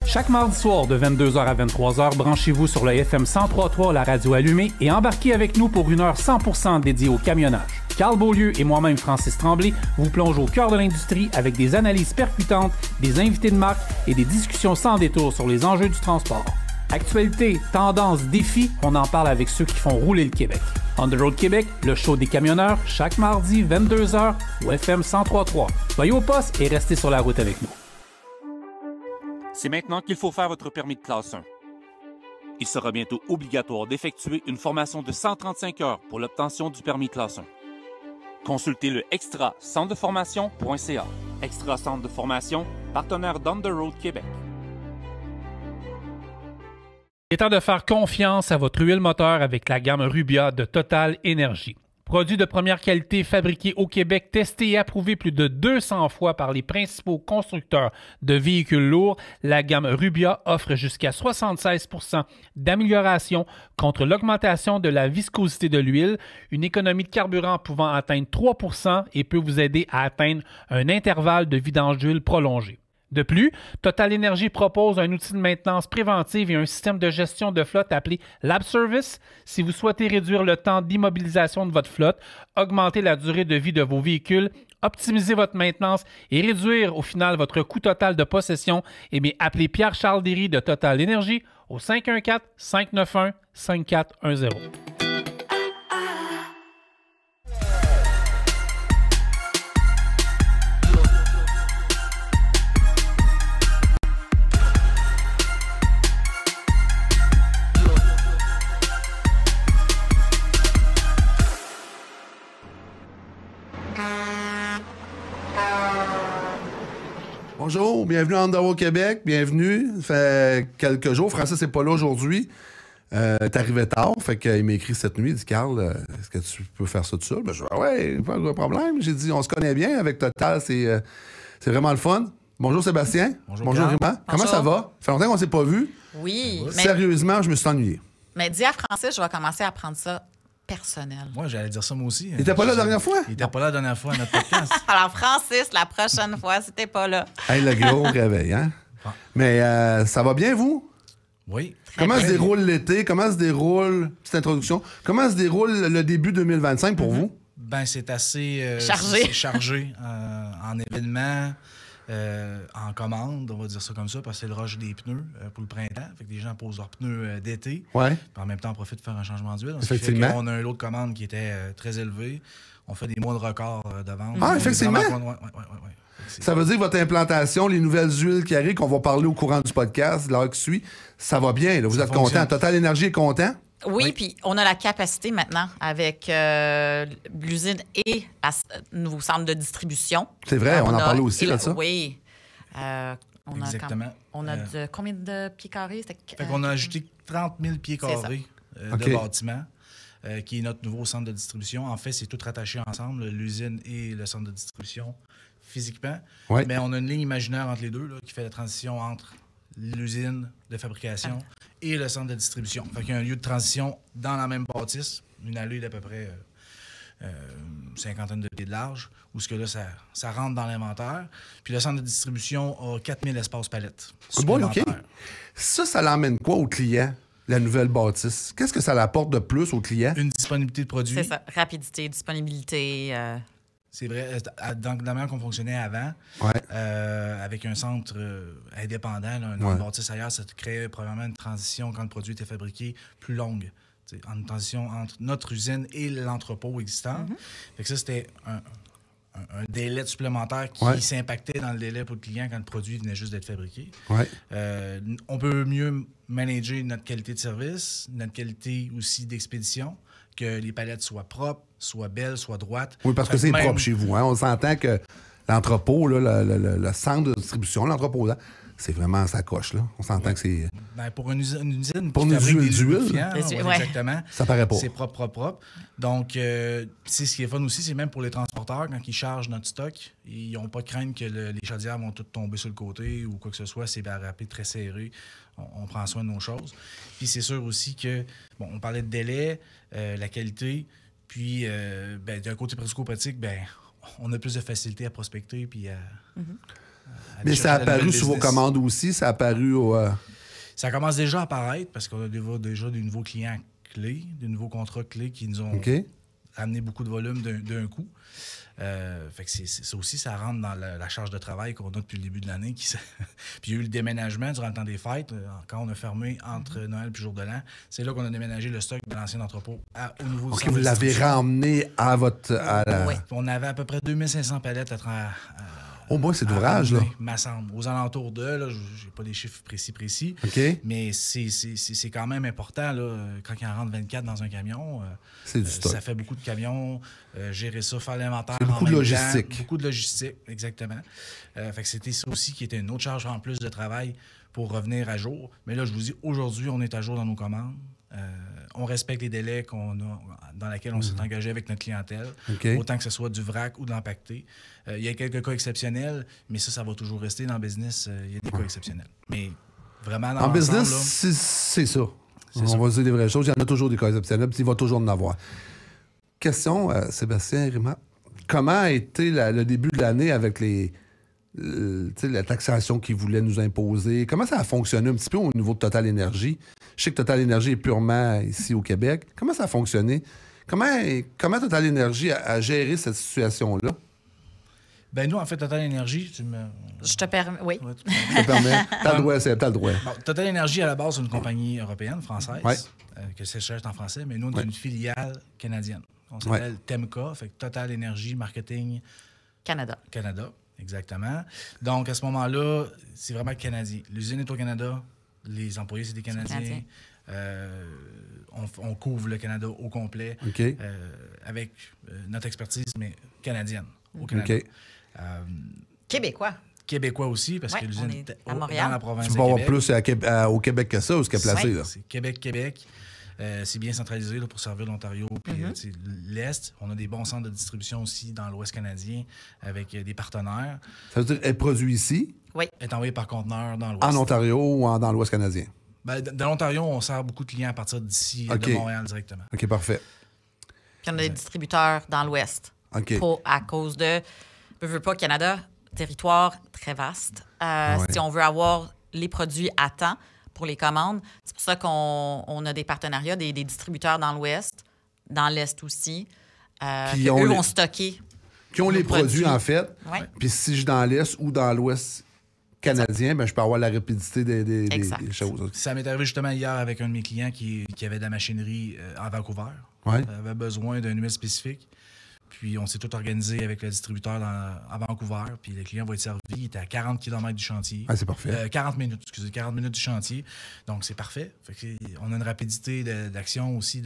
Chaque mardi soir de 22h à 23h, branchez-vous sur le FM 103.3, la radio allumée, et embarquez avec nous pour une heure 100% dédiée au camionnage. Carl Beaulieu et moi-même, Francis Tremblay, vous plongeons au cœur de l'industrie avec des analyses percutantes, des invités de marque et des discussions sans détour sur les enjeux du transport. Actualité, tendances, défis, on en parle avec ceux qui font rouler le Québec. On the Road Québec, le show des camionneurs, chaque mardi 22h au FM 103.3. Soyez au poste et restez sur la route avec nous. C'est maintenant qu'il faut faire votre permis de classe 1. Il sera bientôt obligatoire d'effectuer une formation de 135 heures pour l'obtention du permis classe 1. Consultez le extra-centre-de-formation.ca. Extra Centre de formation, partenaire d'On the Road Québec. Il est temps de faire confiance à votre huile moteur avec la gamme Rubia de Total Énergie. Produit de première qualité fabriqué au Québec, testé et approuvé plus de 200 fois par les principaux constructeurs de véhicules lourds, la gamme Rubia offre jusqu'à 76% d'amélioration contre l'augmentation de la viscosité de l'huile, une économie de carburant pouvant atteindre 3% et peut vous aider à atteindre un intervalle de vidange d'huile prolongé. De plus, Total Énergie propose un outil de maintenance préventive et un système de gestion de flotte appelé Lab Service. Si vous souhaitez réduire le temps d'immobilisation de votre flotte, augmenter la durée de vie de vos véhicules, optimiser votre maintenance et réduire au final votre coût total de possession, eh bien, appelez Pierre-Charles Derry de Total Énergie au 514-591-5410. Bonjour, bienvenue à On the Road Québec, bienvenue. Ça fait quelques jours, Francis n'est pas là aujourd'hui. T'es arrivé tard, fait qu'il m'a écrit cette nuit, il dit « Carl, est-ce que tu peux faire ça tout seul? » Ben, je dis « Ouais, pas de problème. » J'ai dit « On se connaît bien avec Total, c'est vraiment le fun. » Bonjour Sébastien. Bonjour Rima. Comment ça va? Ça fait longtemps qu'on ne s'est pas vu. Oui. Sérieusement, je me suis ennuyé. Mais dis à Francis, je vais commencer à prendre ça personnel. Moi, j'allais dire ça moi aussi. Il était pas là la dernière fois? Il était pas là la dernière fois à notre podcast. Alors, Francis, la prochaine fois, si t'es pas là. Hey, le gros réveil, hein? Bon. Mais ça va bien, vous? Oui. Comment se déroule l'été? Comment se déroule, petite introduction, comment se déroule le début 2025 pour vous? Ben, c'est assez chargé, c'est chargé en événements, en commandes, on va dire ça comme ça, parce que c'est le rush des pneus pour le printemps. Fait que les gens posent leurs pneus d'été. Ouais. Puis en même temps, on profite de faire un changement d'huile. Effectivement. On a un lot de commandes qui était très élevé. On fait des mois de record de vente. Ah, effectivement? Ouais. Ça veut dire que votre implantation, les nouvelles huiles qui arrivent, qu'on va parler au courant du podcast, l'heure qui suit, ça va bien. Là. Vous êtes content. Total Énergie est content? Oui, puis on a la capacité maintenant avec l'usine et le nouveau centre de distribution. C'est vrai, on en parlait aussi là de ça. Oui. Exactement. On a combien de pieds carrés? Fait qu'on a ajouté 30 000 pieds carrés de bâtiment, qui est notre nouveau centre de distribution. En fait, c'est tout rattaché ensemble, l'usine et le centre de distribution, physiquement. Ouais. Mais on a une ligne imaginaire entre les deux là, qui fait la transition entre l'usine de fabrication et le centre de distribution. Fait qu'il y a un lieu de transition dans la même bâtisse, une allée d'à peu près cinquantaine de pieds de large, où ce que là, ça rentre dans l'inventaire. Puis le centre de distribution a 4000 espaces palettes. Bon, OK. Ça l'emmène quoi au client, la nouvelle bâtisse? Qu'est-ce que ça l'apporte de plus au client? Une disponibilité de produits. C'est ça. Rapidité, disponibilité. C'est vrai. Dans la manière qu'on fonctionnait avant, avec un centre indépendant, là, une bâtisse ailleurs, ça créait probablement une transition quand le produit était fabriqué plus longue. Une transition entre notre usine et l'entrepôt existant. Fait que ça, c'était un délai supplémentaire qui s'impactait dans le délai pour le client quand le produit venait juste d'être fabriqué. On peut mieux manager notre qualité de service, notre qualité aussi d'expédition, que les palettes soient propres, soient belles, soient droites. Oui, parce que c'est propre chez vous. Hein? On s'entend que l'entrepôt, là, le centre de distribution, l'entrepôt, là, c'est vraiment sa coche. Là. On s'entend que c'est... Ben, pour une usine pour qui fabrique des d'huile, lubrifiants, exactement. Ça paraît pas. C'est propre. Donc, c'est ce qui est fun aussi, c'est même pour les transporteurs, quand ils chargent notre stock, ils n'ont pas de crainte que les chaudières vont toutes tomber sur le côté ou quoi que ce soit. C'est rapide, très serré. On prend soin de nos choses. Puis c'est sûr aussi que, bon, on parlait de délai, la qualité, puis d'un côté pratico-pratique, on a plus de facilité à prospecter puis à... Mais ça a apparu sur vos commandes aussi? Ça a apparu au... Ça commence déjà à apparaître parce qu'on a déjà des nouveaux clients clés, des nouveaux contrats clés qui nous ont amené beaucoup de volume d'un coup. Fait que ça aussi, ça rentre dans la charge de travail qu'on a depuis le début de l'année. Puis il y a eu le déménagement durant le temps des fêtes. Quand on a fermé entre Noël et Jour de l'An, c'est là qu'on a déménagé le stock de l'ancien entrepôt au nouveau OK, vous l'avez ramené à votre... Oui. On avait à peu près 2500 palettes au moins, c'est d'ouvrage, là. M'assemble. Aux alentours de, là, j'ai pas des chiffres précis. OK. Mais c'est quand même important, là, quand il en rentre 24 dans un camion. C'est du stock. Ça fait beaucoup de camions. Gérer ça, faire l'inventaire. C'est beaucoup de logistique. Beaucoup de logistique, exactement. Fait que c'était ça aussi qui était une autre charge en plus de travail pour revenir à jour. Mais là, je vous dis, aujourd'hui, on est à jour dans nos commandes. On respecte les délais dans lesquels on s'est engagé avec notre clientèle, autant que ce soit du vrac ou de l'empaqueté. Il y a quelques cas exceptionnels, mais ça va toujours rester dans le business. Il y a des cas exceptionnels. Mais vraiment, dans en business, là, c'est ça. On va dire des vraies choses. Il y en a toujours des cas exceptionnels, puis il va toujours en avoir. Question, Sébastien Rima. Comment a été le début de l'année avec la taxation qu'ils voulaient nous imposer? Comment ça a fonctionné un petit peu au niveau de Total Énergie? Je sais que Total Énergie est purement ici au Québec. Comment ça a fonctionné? Comment Total Énergie a géré cette situation-là? Ben nous, en fait, Total Énergie, Je te permets, oui. Ouais, Je te permets. T'as le droit. Bon, Total Énergie, à la base, c'est une compagnie européenne, française, que c'est cher en français, mais nous, on est une filiale canadienne. On s'appelle TEMCA, fait que Total Énergie Marketing Canada, exactement. Donc, à ce moment-là, c'est vraiment canadien. L'usine est au Canada, les employés, c'est des Canadiens. On couvre le Canada au complet avec notre expertise, mais canadienne, au Canada. Québécois aussi, parce que l'usine est à Montréal. Dans la province de Tu vas avoir Québec. plus au Québec que ça, où ce qu'elle est placé. Là. C'est Québec. C'est bien centralisé là, pour servir l'Ontario puis l'Est. On a des bons centres de distribution aussi dans l'Ouest canadien avec des partenaires. Ça veut dire qu'elle produit ici? Oui. Elle est envoyée par conteneur dans l'Ouest. En Ontario ou dans l'Ouest canadien? Ben, dans l'Ontario, on sert beaucoup de clients à partir d'ici, de Montréal directement. OK, parfait. Puis on a des distributeurs dans l'Ouest. À cause de... Je veux pas, Canada, territoire très vaste. Si on veut avoir les produits à temps pour les commandes, c'est pour ça qu'on a des partenariats, des distributeurs dans l'Ouest, dans l'Est aussi, qui eux vont stocker. Qui ont les produits, en fait. Puis si je suis dans l'Est ou dans l'Ouest canadien, ben, je peux avoir la rapidité des choses. Ça m'est arrivé justement hier avec un de mes clients qui avait de la machinerie à Vancouver. Avait besoin d'une huile spécifique. Puis on s'est tout organisé avec le distributeur à Vancouver. Puis le client va être servi. Il était à 40 km du chantier. Ah, c'est parfait. 40 minutes du chantier. Donc c'est parfait. Fait que on a une rapidité d'action aussi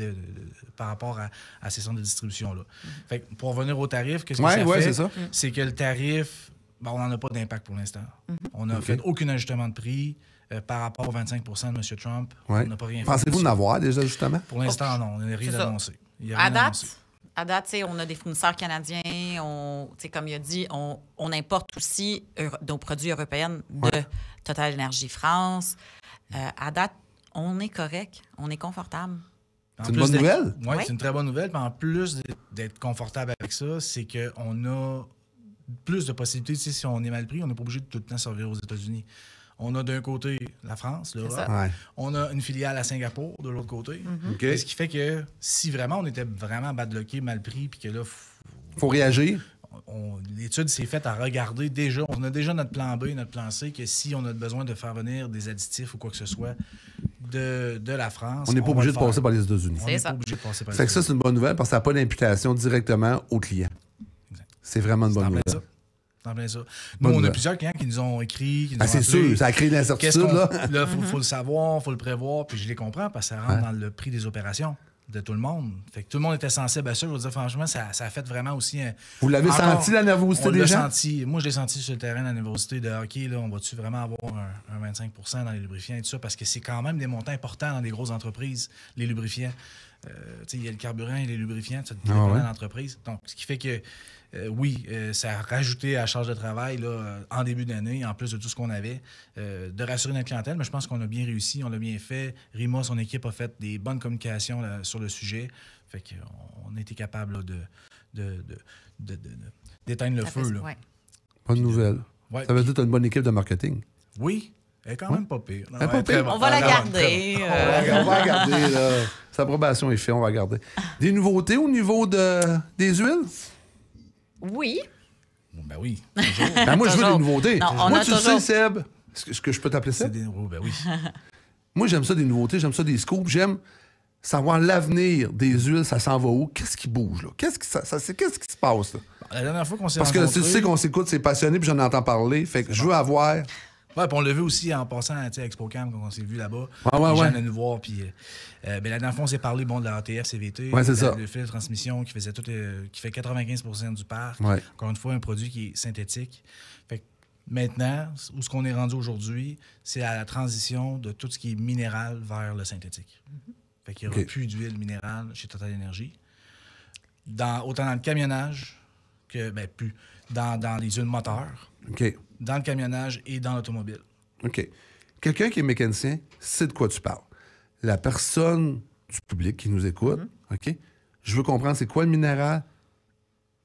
par rapport à ces centres de distribution-là. Fait que pour revenir au tarif, qu'est-ce que ça fait? C'est que le tarif, on n'en a pas d'impact pour l'instant. On n'a fait aucun ajustement de prix. Par rapport aux 25 de M. Trump, on n'a pas rien fait. Pensez-vous en avoir des ajustements? Pour l'instant, non. On n'a rien annoncé. À date, on a des fournisseurs canadiens. Comme il a dit, on importe aussi nos produits européens de Total Énergie France. À date, on est correct. On est confortable. C'est une bonne nouvelle? Oui, c'est une très bonne nouvelle. Puis en plus d'être confortable avec ça, c'est qu'on a plus de possibilités. Si on est mal pris, on n'est pas obligé de tout le temps servir aux États-Unis. On a d'un côté la France, l'Europe. On a une filiale à Singapour de l'autre côté. Ce qui fait que si vraiment on était vraiment badlocké, mal pris, puis que là... faut réagir. L'étude s'est faite à regarder déjà. On a déjà notre plan B, notre plan C, que si on a besoin de faire venir des additifs ou quoi que ce soit de la France... On n'est pas obligé de passer par les États-Unis. On n'est pas obligé de passer par les États-Unis. Ça, c'est une bonne nouvelle parce que ça n'a pas d'imputation directement au client. C'est vraiment une bonne nouvelle. Nous, on a plusieurs clients qui nous ont écrit. Qui nous ont c'est sûr, ça a créé de l'incertitude. Là, il faut le savoir, il faut le prévoir. Puis je les comprends parce que ça rentre dans le prix des opérations de tout le monde. Fait que tout le monde était sensible à ça. Je veux dire, franchement, ça a fait vraiment aussi un... Vous l'avez senti, la nervosité des gens? Moi, je l'ai senti sur le terrain, la nervosité de hockey. Là, on va-tu vraiment avoir un 25 dans les lubrifiants et tout ça? Parce que c'est quand même des montants importants dans des grosses entreprises, les lubrifiants. Il y a le carburant et les lubrifiants, ça dépend de l'entreprise. Donc, ce qui fait que, ça a rajouté à la charge de travail là, en début d'année, en plus de tout ce qu'on avait, de rassurer notre clientèle. Mais je pense qu'on a bien réussi, on l'a bien fait. Rima, son équipe, a fait des bonnes communications là, sur le sujet. Fait qu'on a été capable là, d'éteindre le feu. Là. Bonne nouvelle. Ouais, ça veut dire que tu as une bonne équipe de marketing. Oui. Elle est quand même pas pire. Non, pas pire. On va la garder. On va regarder. Là. Sa approbation est faite, on va regarder. Des nouveautés au niveau des huiles? Oui. Ben oui. Ben moi, je veux des nouveautés. Non, moi, tu sais, Seb, est-ce que je peux t'appeler ça? Ben oui. Moi, j'aime ça des nouveautés, j'aime ça des scoops, j'aime savoir l'avenir des huiles, ça s'en va où? Qu'est-ce qui bouge, là? Qu'est-ce qui se passe, là? La dernière fois qu'on s'est Parce que tu sais qu'on s'écoute, c'est passionné, puis j'en entends parler. Fait que je veux avoir... Ouais, puis on l'a vu aussi en passant à ExpoCam, quand on s'est vu là-bas. Ouais. Les gens venaient nous voir, puis la dernière fois, on s'est parlé de la ATF CVT. Ouais, c'est ça. Le fil de transmission qui faisait qui fait 95% du parc. Ouais. Encore une fois, un produit qui est synthétique. Fait que maintenant, où ce qu'on est rendu aujourd'hui, c'est à la transition de tout ce qui est minéral vers le synthétique. Fait qu'il n'y aura plus d'huile minérale chez Total Energy. Autant dans le camionnage que, plus, dans les huiles moteurs. OK. Dans le camionnage et dans l'automobile. OK. Quelqu'un qui est mécanicien sait de quoi tu parles. La personne du public qui nous écoute, OK? Je veux comprendre c'est quoi le minéral,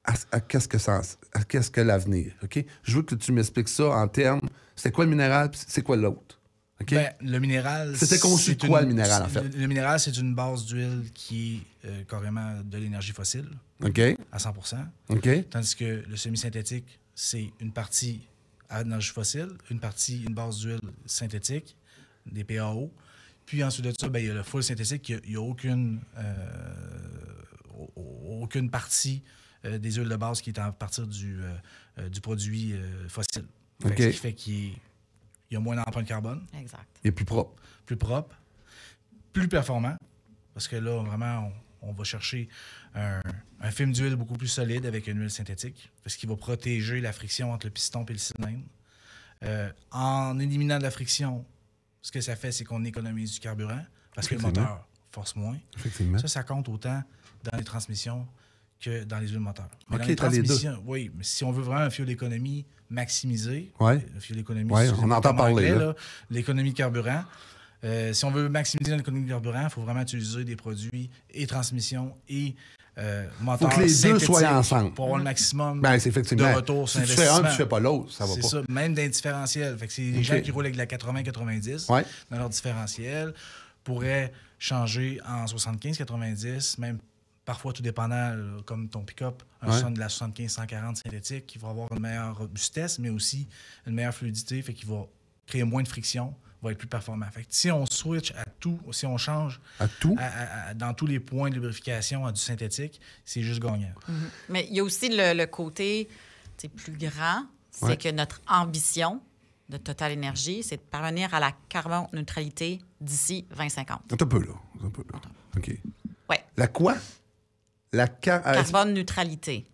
à qu'est-ce que l'avenir, OK? Je veux que tu m'expliques ça en termes, c'est quoi le minéral, c'est quoi l'autre? OK? Le minéral... C'était conçu quoi, le minéral, en fait? Le minéral, c'est une base d'huile qui est carrément de l'énergie fossile. OK. À 100%. OK. Tandis que le semi-synthétique, c'est une partie à énergie fossile, une base d'huile synthétique, des PAO. Puis ensuite de ça, il y a le full synthétique, il n'y a aucune partie des huiles de base qui est à partir du produit fossile. Ce qui fait qu'il y a moins d'empreinte carbone. Exact. Il est plus propre. Plus propre, plus performant, parce que là, vraiment, on va chercher un film d'huile beaucoup plus solide avec une huile synthétique, parce qu'il va protéger la friction entre le piston et le cylindre. En éliminant de la friction, ce que ça fait, c'est qu'on économise du carburant, parce que le moteur force moins. Effectivement. Ça compte autant dans les transmissions que dans les huiles moteurs. Mais OK, t'as les deux. Oui, mais si on veut vraiment un fuel d'économie maximisé, le fuel d'économie, on entend parler, l'économie de carburant. Si on veut maximiser l'économie de carburant, il faut vraiment utiliser des produits et transmissions et moteurs. Il faut que les deux soient ensemble. Pour avoir le maximum de retour sur investissement. Si tu fais un, tu fais pas l'autre, ça va pas. C'est ça, même d'un différentiel. Fait que c'est les gens qui roulent avec de la 80-90 dans leur différentiel pourraient changer en 75-90, même parfois tout dépendant, comme ton pick-up, de la 75-140 synthétique, qui va avoir une meilleure robustesse, mais aussi une meilleure fluidité, fait qu'il va créer moins de friction, va être plus performant. Fait que si on switch à tout, si on change à tout, dans tous les points de lubrification à du synthétique, c'est juste gagnant. Mais il y a aussi le côté plus grand, c'est que notre ambition de Total Energy, c'est de parvenir à la carbone-neutralité d'ici 2050. Un peu là. OK. Ouais. La quoi? Carbone-neutralité.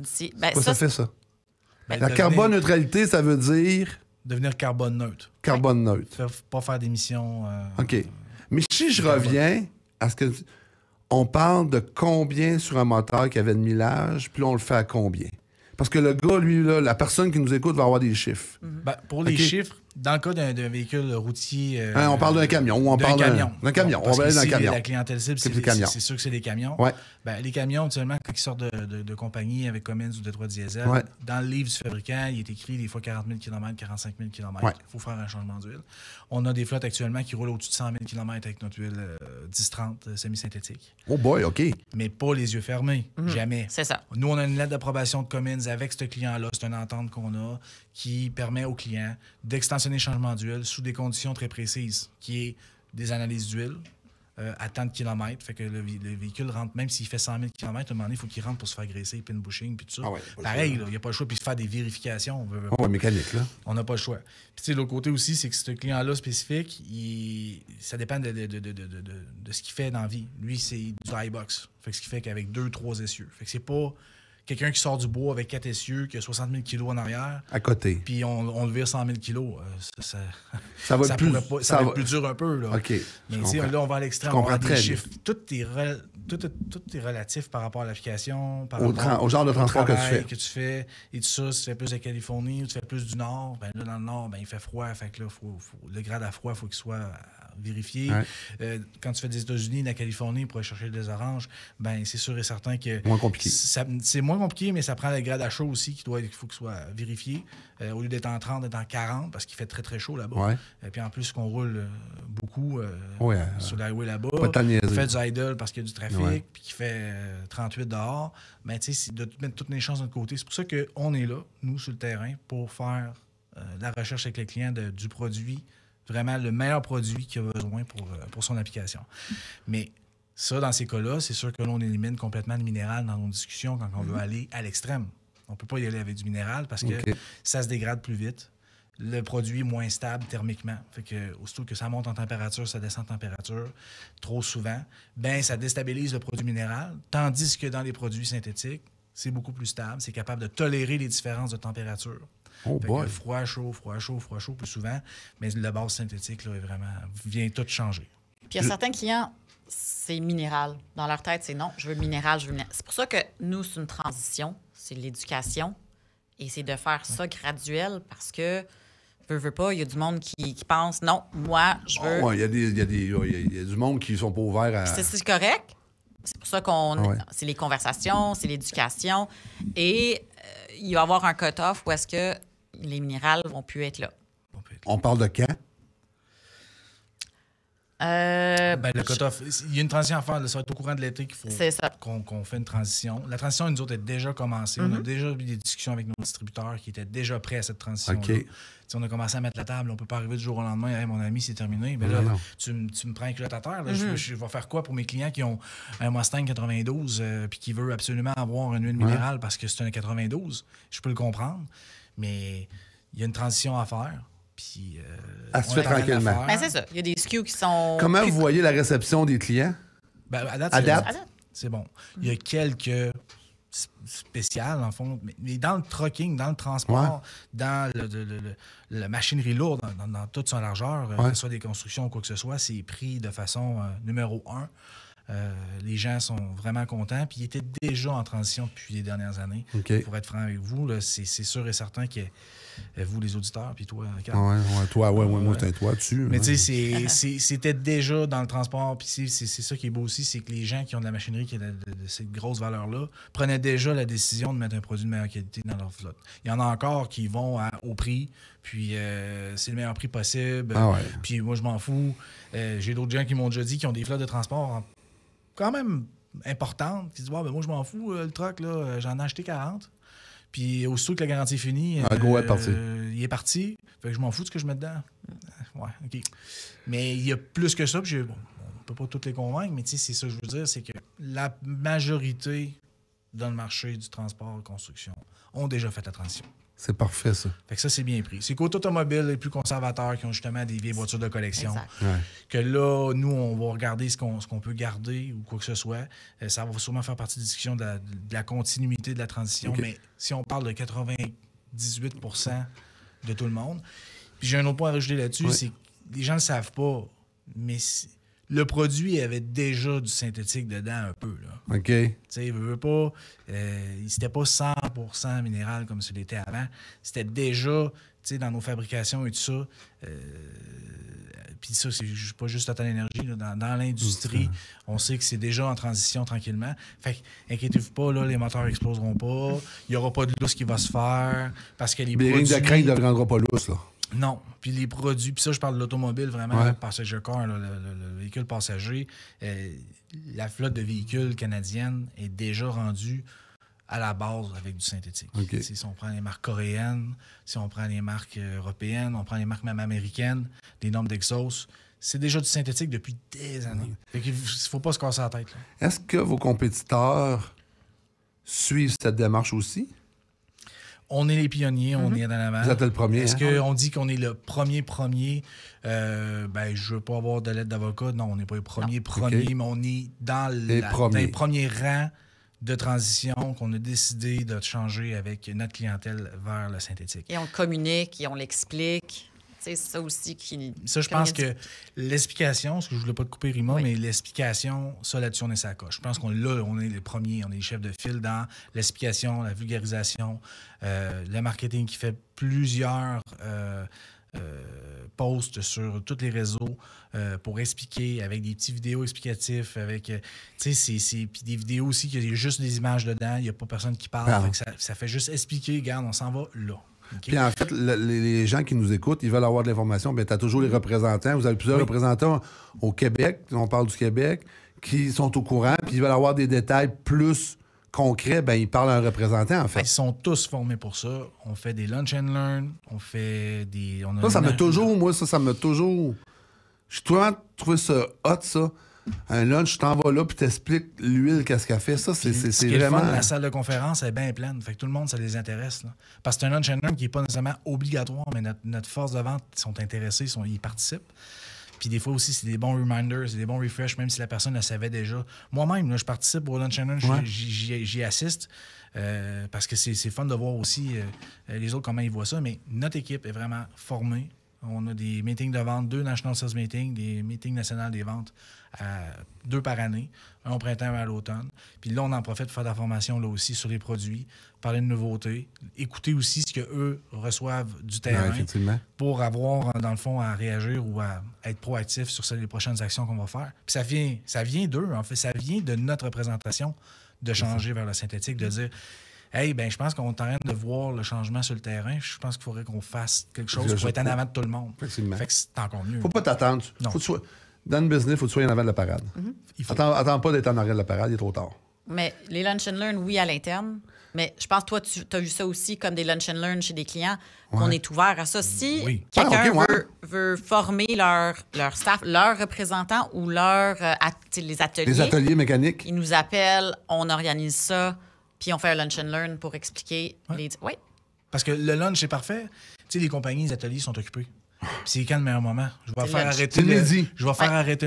Ça fait ça? La carbone-neutralité, ça veut dire... Devenir carbone neutre. Carbone neutre. Pas faire d'émissions... OK. Mais si je reviens à ce que... On parle de combien sur un moteur qui avait de millage, puis là, on le fait à combien? Parce que le gars, lui, là, la personne qui nous écoute va avoir des chiffres. Pour les chiffres, dans le cas d'un véhicule routier... on parle d'un camion ou on parle d'un camion. On va aller dans un camion. La clientèle cible, c'est sûr que c'est des camions. Ouais. Les camions, actuellement, quand ils sortent de compagnie avec Cummins ou Detroit Diesel, dans le livre du fabricant, il est écrit des fois 40 000 km, 45 000 km. Il faut faire un changement d'huile. On a des flottes actuellement qui roulent au-dessus de 100 000 km avec notre huile 10-30 semi-synthétique. Oh boy, OK. Mais pas les yeux fermés. Jamais. C'est ça. Nous, on a une lettre d'approbation de Cummins avec ce client-là. C'est une entente qu'on a qui permet au client d'extensionner le changement d'huile sous des conditions très précises, qui est des analyses d'huile à tant de kilomètres. Fait que le véhicule rentre, même s'il fait 100 000 km, à un moment donné, il faut qu'il rentre pour se faire graisser, pin bushing, puis tout ça. Pareil, il n'y a pas le choix, puis faire des vérifications. Mécanique, là. On n'a pas le choix. Puis, tu sais, l'autre côté aussi, c'est que ce client-là spécifique, ça dépend de ce qu'il fait dans la vie. Lui, c'est du iBox. Fait que ce qui fait qu'avec 2-3 essieux. Fait que c'est pas quelqu'un qui sort du bois avec 4 essieux, qui a 60 000 kilos en arrière. À côté. Puis on le vire 100 000 kilos. Ça va être plus dur un peu. Là. OK. Mais là, on va à l'extrême. On va des chiffres. Tout est relatif par rapport à l'application, au genre de transport que tu fais. Et tout ça, si tu fais plus de Californie ou tu fais plus du Nord, là, dans le Nord, il fait froid. Fait que là, le grade à froid, il faut qu'il soit vérifier. Quand tu fais des États-Unis, de la Californie, pour aller chercher des oranges, ben c'est sûr et certain que... Moins compliqué. C'est moins compliqué, mais ça prend le grade à chaud aussi il faut qu'il soit vérifié. Au lieu d'être en 30, d'être en 40, parce qu'il fait très, très chaud là-bas. Et puis en plus, qu'on roule beaucoup sur l'highway là-bas. On fait du idle parce qu'il y a du trafic, puis qu'il fait 38 dehors. Ben, tu sais, c'est de mettre toutes les chances de notre côté. C'est pour ça qu'on est là, nous, sur le terrain, pour faire la recherche avec les clients du produit, vraiment le meilleur produit qu'il a besoin pour son application. Mais ça, dans ces cas-là, c'est sûr que l'on élimine complètement le minéral dans nos discussions quand on veut aller à l'extrême. On ne peut pas y aller avec du minéral parce que ça se dégrade plus vite. Le produit est moins stable thermiquement. Fait que, aussitôt que ça monte en température, ça descend en température trop souvent, ben ça déstabilise le produit minéral. Tandis que dans les produits synthétiques, c'est beaucoup plus stable. C'est capable de tolérer les différences de température. Froid, chaud, froid, chaud, froid, chaud plus souvent. Mais la base synthétique là, vient tout changer. Puis il y a certains clients, c'est minéral. Dans leur tête, c'est non, je veux minéral, je veux minéral. C'est pour ça que nous, c'est une transition, c'est l'éducation. Et c'est de faire ça graduel parce que, veux pas, il y a du monde qui pense, non, moi, je veux... Il y a du monde qui sont pas ouverts à... C'est correct. C'est pour ça c'est les conversations, c'est l'éducation. Et il va y avoir un cut-off où est-ce que les minérales vont plus être là. On parle de quand? Le cut-off, il y a une transition à faire. Ça va être au courant de l'été qu'il faut qu'on fait une transition. La transition, nous autres, est déjà commencée. On a déjà eu des discussions avec nos distributeurs qui étaient déjà prêts à cette transition-là. On a commencé à mettre la table. On ne peut pas arriver du jour au lendemain. Hey, mon ami, c'est terminé. Mais là, tu me prends un culotte à terre. Là, je vais faire quoi pour mes clients qui ont un Mustang 92 puis qui veulent absolument avoir une huile minérale parce que c'est un 92? Je peux le comprendre. Mais il y a une transition à faire. Puis, ça se fait tranquillement. Ben, c'est ça. Il y a des SKU qui sont... Comment vous voyez la réception des clients? À date, c'est bon. Il y a quelques spéciales, en fond. Mais dans le trucking, dans le transport, dans la machinerie lourde, dans toute son largeur, que ce soit des constructions ou quoi que ce soit, c'est pris de façon numéro 1. Les gens sont vraiment contents. Puis ils étaient déjà en transition depuis les dernières années. Pour être franc avec vous, là, c'est sûr et certain que vous, les auditeurs, puis toi, Carl. Moi, c'est un toit dessus. Mais tu sais, c'était déjà dans le transport. Puis c'est ça qui est beau aussi, c'est que les gens qui ont de la machinerie qui a de cette grosse valeur-là prenaient déjà la décision de mettre un produit de meilleure qualité dans leur flotte. Il y en a encore qui vont au prix, puis c'est le meilleur prix possible. Puis moi, je m'en fous. J'ai d'autres gens qui m'ont déjà dit qui ont des flottes de transport quand même importantes, qui disent moi, je m'en fous, le truck, là, j'en ai acheté 40. Puis aussitôt que la garantie est finie, il est parti. Fait que je m'en fous de ce que je mets dedans. OK. Mais il y a plus que ça. Puis on ne peut pas toutes les convaincre, mais c'est ça que je veux dire, c'est que la majorité dans le marché du transport et construction ont déjà fait la transition. C'est parfait, ça. Fait que ça, c'est bien pris. C'est qu'aux automobiles les plus conservateurs qui ont justement des vieilles voitures de collection, que là, nous, on va regarder ce qu'on peut garder ou quoi que ce soit. Ça va sûrement faire partie de la discussion de la continuité de la transition. Mais si on parle de 98% de tout le monde, puis j'ai un autre point à rajouter là-dessus, c'est que les gens ne le savent pas, mais le produit avait déjà du synthétique dedans un peu. Là. OK. Tu sais, il veut pas... c'était pas 100% minéral comme ce l'était avant. C'était déjà, tu sais, dans nos fabrications et tout ça. Puis ça, c'est pas juste Total Energy. Là, dans l'industrie, on sait que c'est déjà en transition tranquillement. Fait que, inquiétez-vous pas, là, les moteurs exploseront pas. Il n'y aura pas de lousse qui va se faire. Parce que les produits... lignes de crainte ne rendront pas lousse, là. Non. Puis les produits, puis ça, je parle de l'automobile, vraiment, passenger car, là, le véhicule passager. La flotte de véhicules canadienne est déjà rendue à la base avec du synthétique. Si on prend les marques coréennes, si on prend les marques européennes, on prend les marques même américaines, les normes d'exhaust, c'est déjà du synthétique depuis des années. Fait qu'il ne faut pas se casser la tête. Là. Est-ce que vos compétiteurs suivent cette démarche aussi? On est les pionniers, on est dans l'avant. Vous êtes le premier. Est-ce qu'on dit qu'on est le premier? Je ne veux pas avoir de lettre d'avocat. Non, on n'est pas les premiers, mais on est dans les premiers rangs de transition qu'on a décidé de changer avec notre clientèle vers le synthétique. Et on le communique, et on l'explique. C'est ça aussi qui... Ça, je pense que l'explication, parce que je ne voulais pas te couper, Rima, mais l'explication, ça, là-dessus, on est sa coche. Je pense qu'on est les premiers, on est les chefs de file dans l'explication, la vulgarisation, le marketing qui fait plusieurs post sur tous les réseaux pour expliquer, avec des petits vidéos explicatifs, avec puis des vidéos aussi qu'il y a juste des images dedans, il n'y a pas personne qui parle. Fait que ça fait juste expliquer, regarde, on s'en va là. Okay? Puis en fait, les gens qui nous écoutent, ils veulent avoir de l'information. Bien, tu as toujours les représentants. Vous avez plusieurs représentants au Québec, on parle du Québec, qui sont au courant, puis ils veulent avoir des détails plus concrets, ben ils parlent à un représentant, en fait. Ils sont tous formés pour ça. On fait des lunch and learn, on fait des... Ça m'a toujours... J'ai toujours trouvé ça hot, ça. Un lunch, tu t'en vas là, puis t'expliques l'huile, qu'est-ce qu'elle fait. Ça, c'est vraiment... La salle de conférence est bien pleine. Fait que tout le monde, ça les intéresse. Là. Parce que c'est un lunch and learn qui n'est pas nécessairement obligatoire, mais notre force de vente, ils sont intéressés, ils participent. Puis des fois aussi, c'est des bons reminders, c'est des bons refresh, même si la personne le savait déjà. Moi-même, là, je participe au lunch and learn, j'y assiste. Parce que c'est fun de voir aussi les autres, comment ils voient ça. Mais notre équipe est vraiment formée. On a des meetings de vente, 2 National Sales Meetings, des meetings nationaux des ventes, 2 par année, un au printemps et un à l'automne. Puis là, on en profite pour faire de la formation là aussi sur les produits, parler de nouveautés, écouter aussi ce qu'eux reçoivent du terrain pour avoir, dans le fond, à réagir ou à être proactif sur les prochaines actions qu'on va faire. Puis ça vient d'eux, en fait. Ça vient de notre représentation de changer vers le synthétique, de dire... Hey, ben, je pense qu'on est en train de voir le changement sur le terrain. Je pense qu'il faudrait qu'on fasse quelque chose pour être en avant de tout le monde. Effectivement. Fait que c'est encore mieux. Faut pas t'attendre. Dans le business, il faut que tu sois en avant de la parade. Attends pas d'être en arrière de la parade, il est trop tard. Mais les lunch and learn, oui, à l'interne. Mais je pense que toi, tu as vu ça aussi comme des lunch and learn chez des clients, qu'on est ouvert à ça. Si quelqu'un veut former leur staff, leurs représentants ou les ateliers. Les ateliers mécaniques. Ils nous appellent, on organise ça. Puis on fait un lunch and learn pour expliquer les... Oui. Parce que le lunch, c'est parfait. Tu sais, les compagnies, les ateliers sont occupés. Puis c'est quand le meilleur moment? Je vais faire arrêter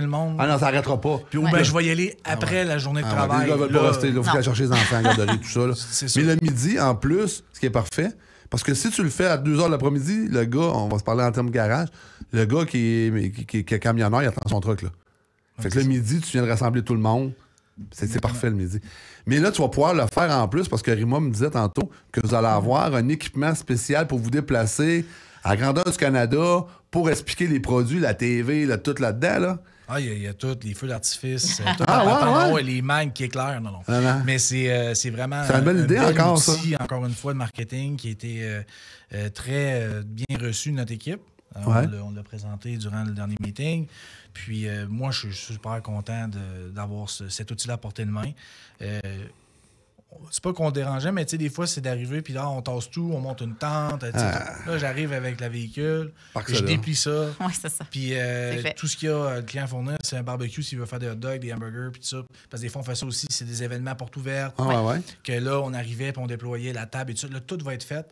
le monde. Ah non, ça n'arrêtera pas. Puis je vais y aller après la journée de travail. Les gars veulent pas rester. Il faut aller chercher les enfants, garderie, tout ça. Mais le midi, en plus, ce qui est parfait, parce que si tu le fais à 2 h l'après-midi, le gars, on va se parler en termes garage, le gars qui est camionneur, il attend son truck, là. Fait que le midi, tu viens de rassembler tout le monde. C'est parfait le midi. Mais là, tu vas pouvoir le faire en plus parce que Rima me disait tantôt que vous allez avoir un équipement spécial pour vous déplacer à grandeur du Canada pour expliquer les produits, la TV, tout là-dedans. Là. Ah, il y a tout, les feux d'artifice, tout les mangues qui éclairent. Non. Mais c'est vraiment c'est une bonne idée encore, outil, encore une fois, de marketing qui a été très bien reçu de notre équipe. On l'a présenté durant le dernier meeting. Puis moi, je suis super content d'avoir cet outil-là à portée de main. C'est pas qu'on dérangeait, mais tu sais, des fois, c'est d'arriver, puis là, on tasse tout, on monte une tente. Là, j'arrive avec le véhicule, je déplie ça. Oui, c'est ça. Puis tout ce qu'il y a, le client fournit, c'est un barbecue s'il veut faire des hot dogs, des hamburgers, puis tout ça. Parce que des fois, on fait ça aussi, c'est des événements porte ouverte. Que là, on arrivait, puis on déployait la table et tout ça. Là, tout va être fait.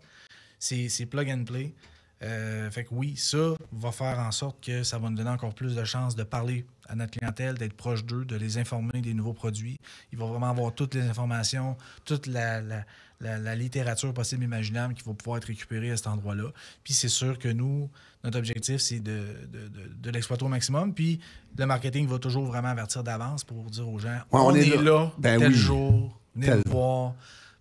C'est plug and play. Fait que oui, ça va faire en sorte que ça va nous donner encore plus de chances de parler à notre clientèle, d'être proche d'eux, de les informer des nouveaux produits. Ils vont vraiment avoir toutes les informations, toute la littérature possible et imaginable qui va pouvoir être récupérée à cet endroit-là. Puis c'est sûr que nous, notre objectif, c'est de l'exploiter au maximum. Puis le marketing va toujours vraiment avertir d'avance pour dire aux gens, on est là tel jour, venez nous voir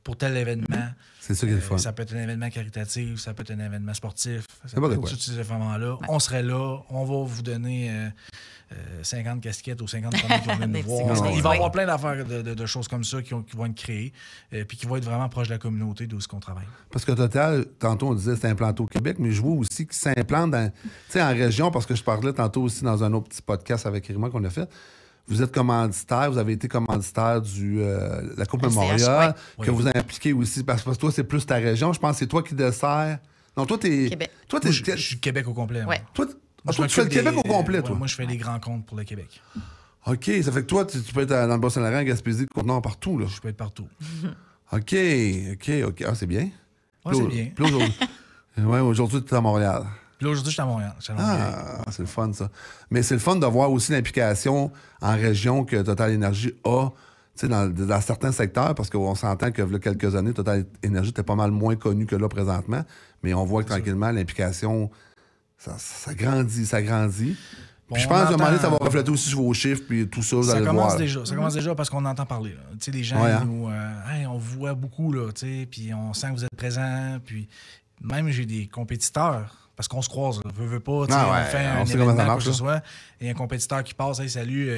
pour tel événement. C'est ça qui est le fun. Ça peut être un événement caritatif, ça peut être un événement sportif. Ça peut être tous ces événements-là. On serait là, on va vous donner 50 casquettes ou 50 premiers qui vont venir nous voir. Il va y avoir plein d'affaires de choses comme ça qui vont être créées puis qui vont être vraiment proches de la communauté d'où on travaille. Parce que Total, tantôt on disait que c'est implanté au Québec, mais je vois aussi qu'il s'implante en région, parce que je parlais tantôt aussi dans un autre petit podcast avec Rima qu'on a fait. Vous êtes commanditaire, vous avez été commanditaire de la Coupe Memorial, que vous impliquez aussi, parce que toi, c'est plus ta région. Je pense que c'est toi qui dessert. Non, toi, t'es... Québec. Toi, je suis Québec au complet. Ouais. Toi, tu fais le Québec au complet, toi? Moi, je fais des grands comptes pour le Québec. OK, ça fait que toi, tu peux être dans le Bas-Saint-Laurent, Gaspésie, Côte-Nord, partout, là. Je peux être partout. OK. Ah, c'est bien. Ouais, c'est bien. Aujourd'hui, tu es à Montréal. Puis là, aujourd'hui, je suis à Montréal. C'est le fun, ça. Mais c'est le fun de voir aussi l'implication en région que Total Énergie a dans certains secteurs, parce qu'on s'entend que il y a quelques années, Total Énergie était pas mal moins connu que là présentement, mais on voit que tranquillement, l'implication, ça grandit. Bon, puis je pense qu'à un moment donné, ça va refléter aussi sur vos chiffres, puis tout ça, vous allez le voir. Ça commence déjà parce qu'on entend parler. Tu sais, les gens, on vous voit beaucoup, là, puis on sent que vous êtes présents, puis même j'ai des compétiteurs Parce qu'on se croise, veut pas, on fait un sait comment ça événement, marche, quoi que ce soit, et un compétiteur qui passe, hey, salut,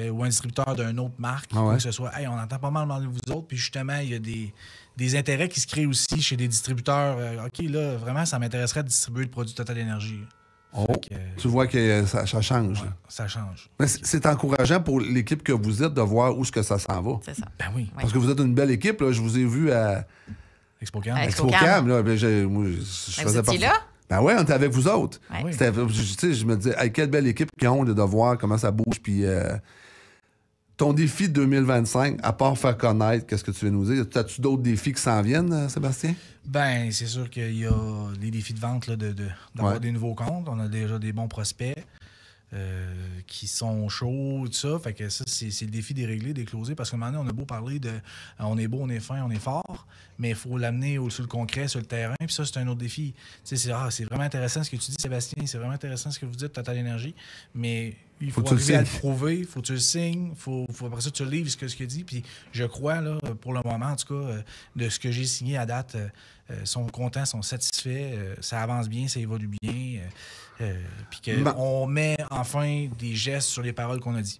ou un distributeur d'une autre marque, quoi que ce soit, hey, on entend pas mal parler de vous autres, puis justement, il y a des intérêts qui se créent aussi chez des distributeurs. OK, là, vraiment, ça m'intéresserait de distribuer le produit Total Énergie. Tu vois que ça change. Ouais, ça change. Mais c'est encourageant pour l'équipe que vous êtes de voir où est-ce que ça s'en va. C'est ça. Ben oui. Parce que vous êtes une belle équipe. Là. Je vous ai vu à ExpoCam. ExpoCam. Je vous étiez là? Ben ouais, on était avec vous autres. Ouais. Je me disais, hey, quelle belle équipe qu'ils ont de voir comment ça bouge. Puis ton défi 2025, à part faire connaître, qu'est-ce que tu veux nous dire? As-tu d'autres défis qui s'en viennent, Sébastien? Ben, c'est sûr qu'il y a les défis de vente là, d'avoir des nouveaux comptes. On a déjà des bons prospects qui sont chauds, tout ça. Fait que ça, c'est le défi des réglés, des closés. Parce qu'à un moment donné, on a beau parler de on est beau, on est fin, on est fort, mais il faut l'amener sur le concret, sur le terrain. Puis ça, c'est un autre défi. C'est vraiment intéressant ce que tu dis, Sébastien. C'est vraiment intéressant ce que vous dites, Total Énergie. Mais il faut arriver à le prouver. Il faut que tu le signes. Faut après ça, tu livres ce qu'il dit. Puis je crois, là, pour le moment, en tout cas, de ce que j'ai signé à date, sont contents, sont satisfaits. Ça avance bien, ça évolue bien. Puis qu'on met enfin des gestes sur les paroles qu'on a dit.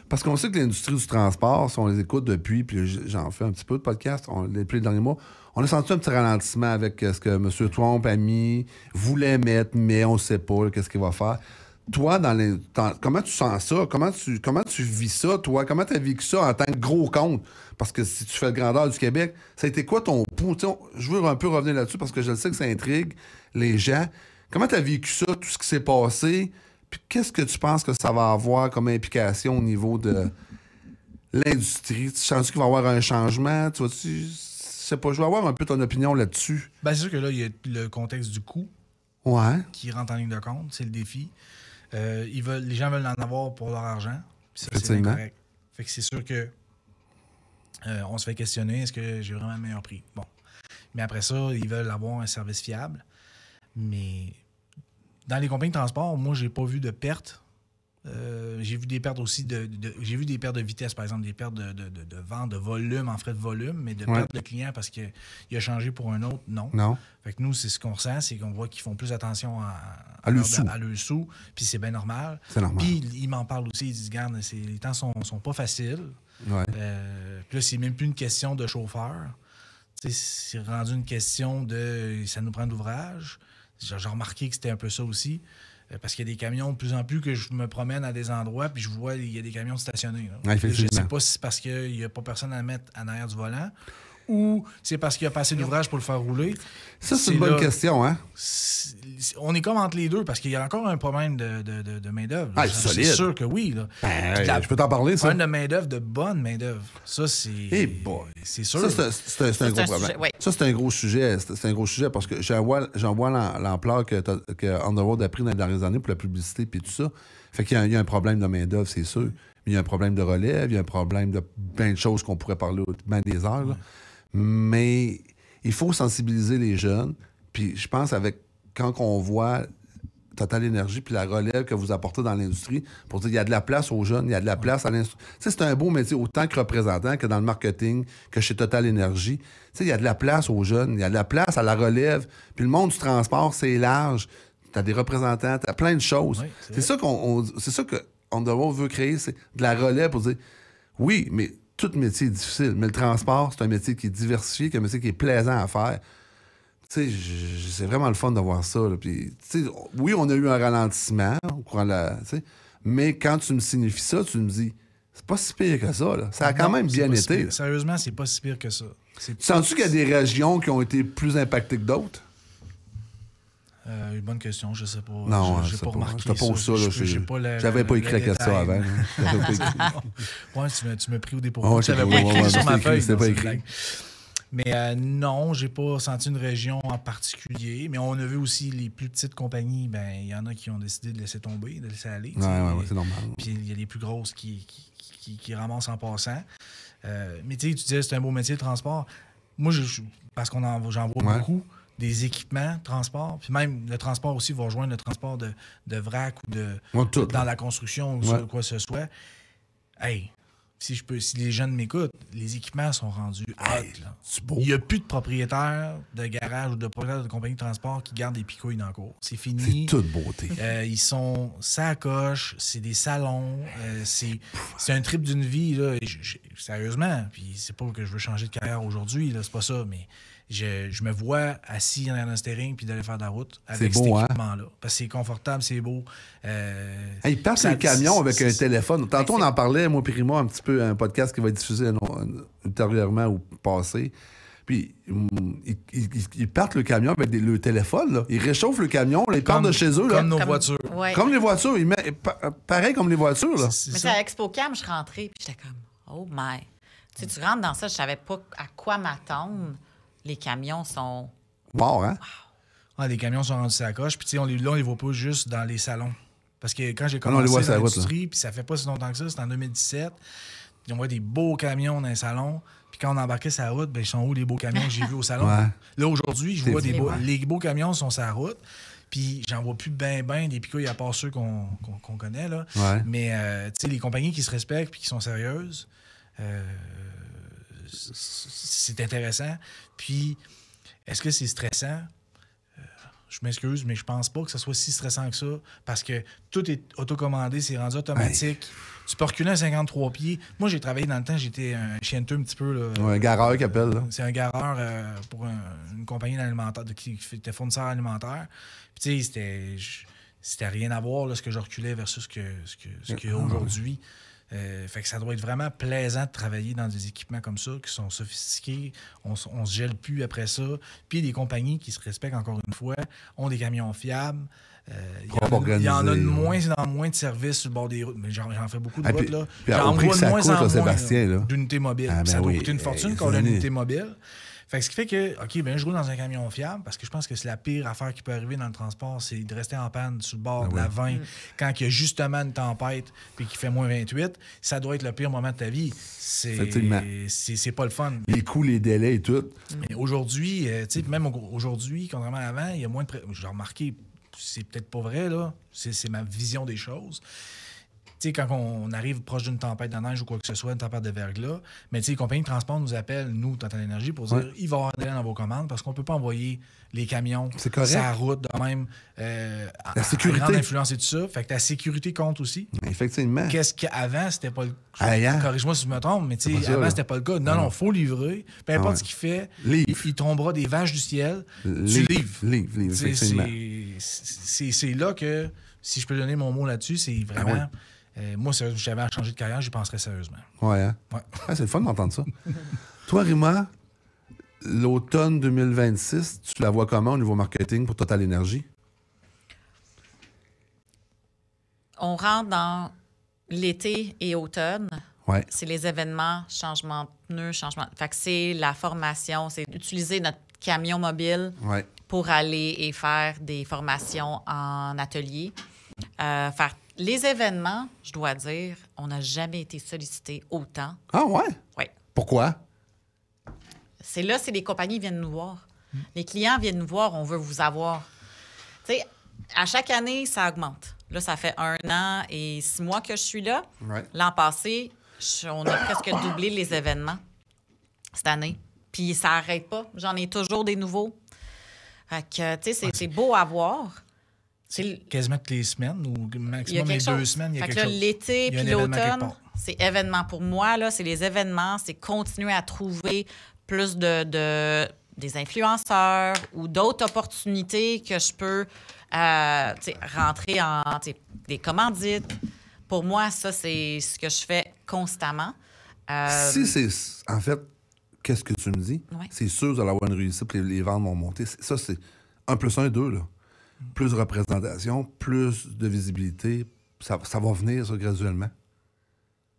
Parce qu'on sait que l'industrie du transport, si on les écoute depuis, puis j'en fais un petit peu de podcast, depuis les derniers mois, on a senti un petit ralentissement avec ce que M. Trump a mis, voulait mettre, mais on ne sait pas qu'est-ce qu'il va faire. Toi, comment tu sens ça? Comment tu vis ça, toi? Comment tu as vécu ça en tant que gros compte? Parce que si tu fais le grandeur du Québec, ça a été quoi ton pouls? Je veux un peu revenir là-dessus parce que je le sais que ça intrigue les gens. Comment tu as vécu ça, tout ce qui s'est passé? Puis qu'est-ce que tu penses que ça va avoir comme implication au niveau de l'industrie? Tu sens qu'il va y avoir un changement? Je sais pas, je veux avoir un peu ton opinion là-dessus. Ben, c'est sûr que là, il y a le contexte du coût qui rentre en ligne de compte. C'est le défi. Les gens veulent en avoir pour leur argent. Puis ça, c'est incorrect. Fait que c'est sûr que on se fait questionner, est-ce que j'ai vraiment le meilleur prix? Bon. Mais après ça, ils veulent avoir un service fiable. Mais dans les compagnies de transport, moi, j'ai pas vu de pertes. J'ai vu des pertes aussi j'ai vu des pertes de vitesse, par exemple, des pertes de vente, de volume, en frais de volume, mais de pertes de clients parce qu'il a changé pour un autre, non. Fait que nous, c'est ce qu'on ressent, c'est qu'on voit qu'ils font plus attention à leur sous, puis c'est bien normal. C'est normal. Puis ils m'en parlent aussi, ils disent, regarde, les temps sont pas faciles. Ouais. Puis là, c'est même plus une question de chauffeur. C'est rendu une question de ça nous prend de l'ouvrage. J'ai remarqué que c'était un peu ça aussi. Parce qu'il y a des camions de plus en plus que je me promène à des endroits puis je vois il y a des camions stationnés. Je ne sais pas si c'est parce qu'il n'y a pas personne à mettre en arrière du volant ou c'est parce qu'il y a pas assez d'ouvrage pour le faire rouler. Ça, c'est une bonne question, hein? On est comme entre les deux parce qu'il y a encore un problème de main-d'œuvre. C'est sûr que oui. Là. Je peux t'en parler, ça? Un de main-d'œuvre, de bonne main-d'œuvre. Ça, c'est. C'est sûr. Ça, c'est un gros problème. Oui. Ça, c'est un gros sujet. C'est un gros sujet parce que j'en vois l'ampleur que Underworld a pris dans les dernières années pour la publicité et tout ça. Fait qu'il y a un problème de main-d'œuvre, c'est sûr. Il y a un problème de relève, il y a un problème de plein de choses qu'on pourrait parler bien des heures. Là. Mais il faut sensibiliser les jeunes. Puis je pense quand on voit Total Énergie puis la relève que vous apportez dans l'industrie, pour dire qu'il y a de la place aux jeunes, il y a de la place à l'industrie. Tu sais, c'est un beau métier, autant que représentant, que dans le marketing, que chez Total Énergie. Tu sais, il y a de la place aux jeunes, il y a de la place à la relève. Puis le monde du transport, c'est large. Tu as des représentants, tu as plein de choses. Oui, c'est ça que Underworld veut créer, c'est de la relève pour dire, oui, mais tout métier est difficile, mais le transport, c'est un métier qui est diversifié, un métier qui est plaisant à faire. Tu sais, c'est vraiment le fun de voir ça. Là. Puis, oui, on a eu un ralentissement au courant de la... Mais quand tu me signifies ça, tu me dis, c'est pas si pire que ça. Là. Ça a quand même bien été. Sérieusement, c'est pas si pire que ça. Sens-tu qu'il y a des régions qui ont été plus impactées que d'autres? Une bonne question, je sais pas. Non, j'ai pas remarqué. Je te pose ça. J'avais pas écrit que ça avant. Ouais, tu m'as pris au dépourvu. J'avais pas écrit sur ma feuille. C'était pas écrit. Mais non, j'ai pas senti une région en particulier. Mais on a vu aussi les plus petites compagnies, ben il y en a qui ont décidé de laisser tomber, de laisser aller. Ouais, c'est normal. Puis il y a les plus grosses qui ramassent en passant. Mais tu disais, c'est un beau métier, le transport. Moi, parce j'en vois beaucoup, des équipements de transport. Puis même le transport aussi va rejoindre le transport de vrac ou dans la construction ou quoi que ce soit. Hey! si les jeunes m'écoutent, les équipements sont rendus hot. C'est beau. Il n'y a plus de propriétaires de garage ou de propriétaires de compagnie de transport qui gardent des picouilles dans le cours. C'est fini. C'est toute beauté. Ils sont sacoches, c'est des salons, c'est un trip d'une vie, là. Sérieusement, puis c'est pas que je veux changer de carrière aujourd'hui, là, c'est pas ça, mais je me vois assis en arrière d'un steering puis d'aller faire de la route avec cet équipement-là. Parce que c'est confortable, c'est beau. Ils partent le camion avec un téléphone. Tantôt, on en parlait, moi et Rima, un petit peu, un podcast qui va être diffusé ultérieurement ou passé. Puis, ils partent le camion avec le téléphone. Là. Ils réchauffent le camion, là, ils partent de chez eux. Là. Comme nos voitures. Ouais. Comme les voitures. Pareil comme les voitures. Là. Mais c'est à ExpoCam, je rentrais, puis j'étais comme, oh my. Tu rentres dans ça, je savais pas à quoi m'attendre. Les camions sont... Wow, hein? Ah, les camions sont rendus sacoches. Puis, on les voit pas juste dans les salons. Parce que quand j'ai commencé dans l'industrie, puis ça fait pas si longtemps que ça, c'était en 2017, on voit des beaux camions dans les salons. Puis quand on embarquait sur la route, ben, ils sont où les beaux camions que j'ai vus au salon? Ouais. Là, aujourd'hui, je vois les beaux camions sont sur la route. Puis j'en vois plus ben des picouilles à part ceux qu'on connaît. Là. Ouais. Mais, tu sais, les compagnies qui se respectent puis qui sont sérieuses, c'est intéressant. Puis, est-ce que c'est stressant? Je m'excuse, mais je pense pas que ce soit si stressant que ça parce que tout est autocommandé, c'est rendu automatique. Tu peux reculer à 53 pieds. Moi, j'ai travaillé dans le temps, j'étais un chienteux un petit peu. Là, un gareur qui appelle. Là. C'est un gareur pour une compagnie alimentaire qui était fournisseur alimentaire. Puis, tu sais, c'était rien à voir là, ce que je reculais versus ce qu'il y a aujourd'hui. Fait que ça doit être vraiment plaisant de travailler dans des équipements comme ça, qui sont sophistiqués, on se gèle plus après ça. Puis les compagnies qui se respectent, encore une fois, ont des camions fiables. Il y en a de moins en moins de services sur le bord des routes. Mais j'en fais beaucoup de routes. Là. J'en vois de moins en moins d'unités mobiles. Ça doit coûter une fortune qu'on a une unité mobile. Fait que ce qui fait que, OK, ben je roule dans un camion fiable parce que je pense que c'est la pire affaire qui peut arriver dans le transport, c'est de rester en panne sur le bord de la 20 quand il y a justement une tempête puis qu'il fait moins 28. Ça doit être le pire moment de ta vie. C'est pas le fun. Les coûts, les délais et tout. Mais aujourd'hui, tu sais, même aujourd'hui, contrairement à avant, il y a moins de... J'ai remarqué, c'est peut-être pas vrai, là. C'est ma vision des choses. Tu sais, quand on arrive proche d'une tempête de neige ou quoi que ce soit, une tempête de verglas, mais tu sais, les compagnies de transport nous appellent, nous, Total Énergie, pour dire il va y avoir des délais dans vos commandes parce qu'on ne peut pas envoyer les camions sur la route de même. La sécurité. À grande influence et tout ça. Fait que ta sécurité compte aussi. Effectivement. Qu'est-ce qu'avant, c'était pas le cas. Corrige-moi si je me trompe, mais tu sais, avant, c'était pas le cas. Non, il faut livrer. Peu importe ce qu'il fait, il tombera des vaches du ciel. Tu livres. C'est là que, si je peux donner mon mot là-dessus, c'est vraiment... moi, si j'avais à changer de carrière, j'y penserais sérieusement. Ouais, hein? Ouais. C'est le fun d'entendre ça. Toi, Rima, l'automne 2026, tu la vois comment au niveau marketing pour Total Énergie? On rentre dans l'été et automne. Ouais. C'est les événements, changement de pneus, changement... Fait que c'est la formation, c'est utiliser notre camion mobile pour aller et faire des formations en atelier. Faire les événements, je dois dire, on n'a jamais été sollicité autant. Ah ouais? Oui. Pourquoi? C'est les compagnies viennent nous voir. Les clients viennent nous voir, on veut vous avoir. Tu sais, à chaque année, ça augmente. Là, ça fait 1 an et 6 mois que je suis là. Ouais. L'an passé, on a presque doublé les événements cette année. Puis ça n'arrête pas. J'en ai toujours des nouveaux. Fait que, tu sais, c'est beau à voir. C'est quasiment toutes les semaines ou maximum les 2 semaines, il y a quelque chose. L'été puis l'automne, c'est événement. Pour moi, là, c'est les événements, c'est continuer à trouver plus des influenceurs ou d'autres opportunités que je peux rentrer en des commandites. Pour moi, ça, c'est ce que je fais constamment. Si c'est... En fait, qu'est-ce que tu me dis? Ouais. C'est sûr que vous allez avoir une réussite et les ventes vont monter. Ça, c'est 1 + 1 = 2, là. Plus de représentation, plus de visibilité. Ça va venir, ça, graduellement.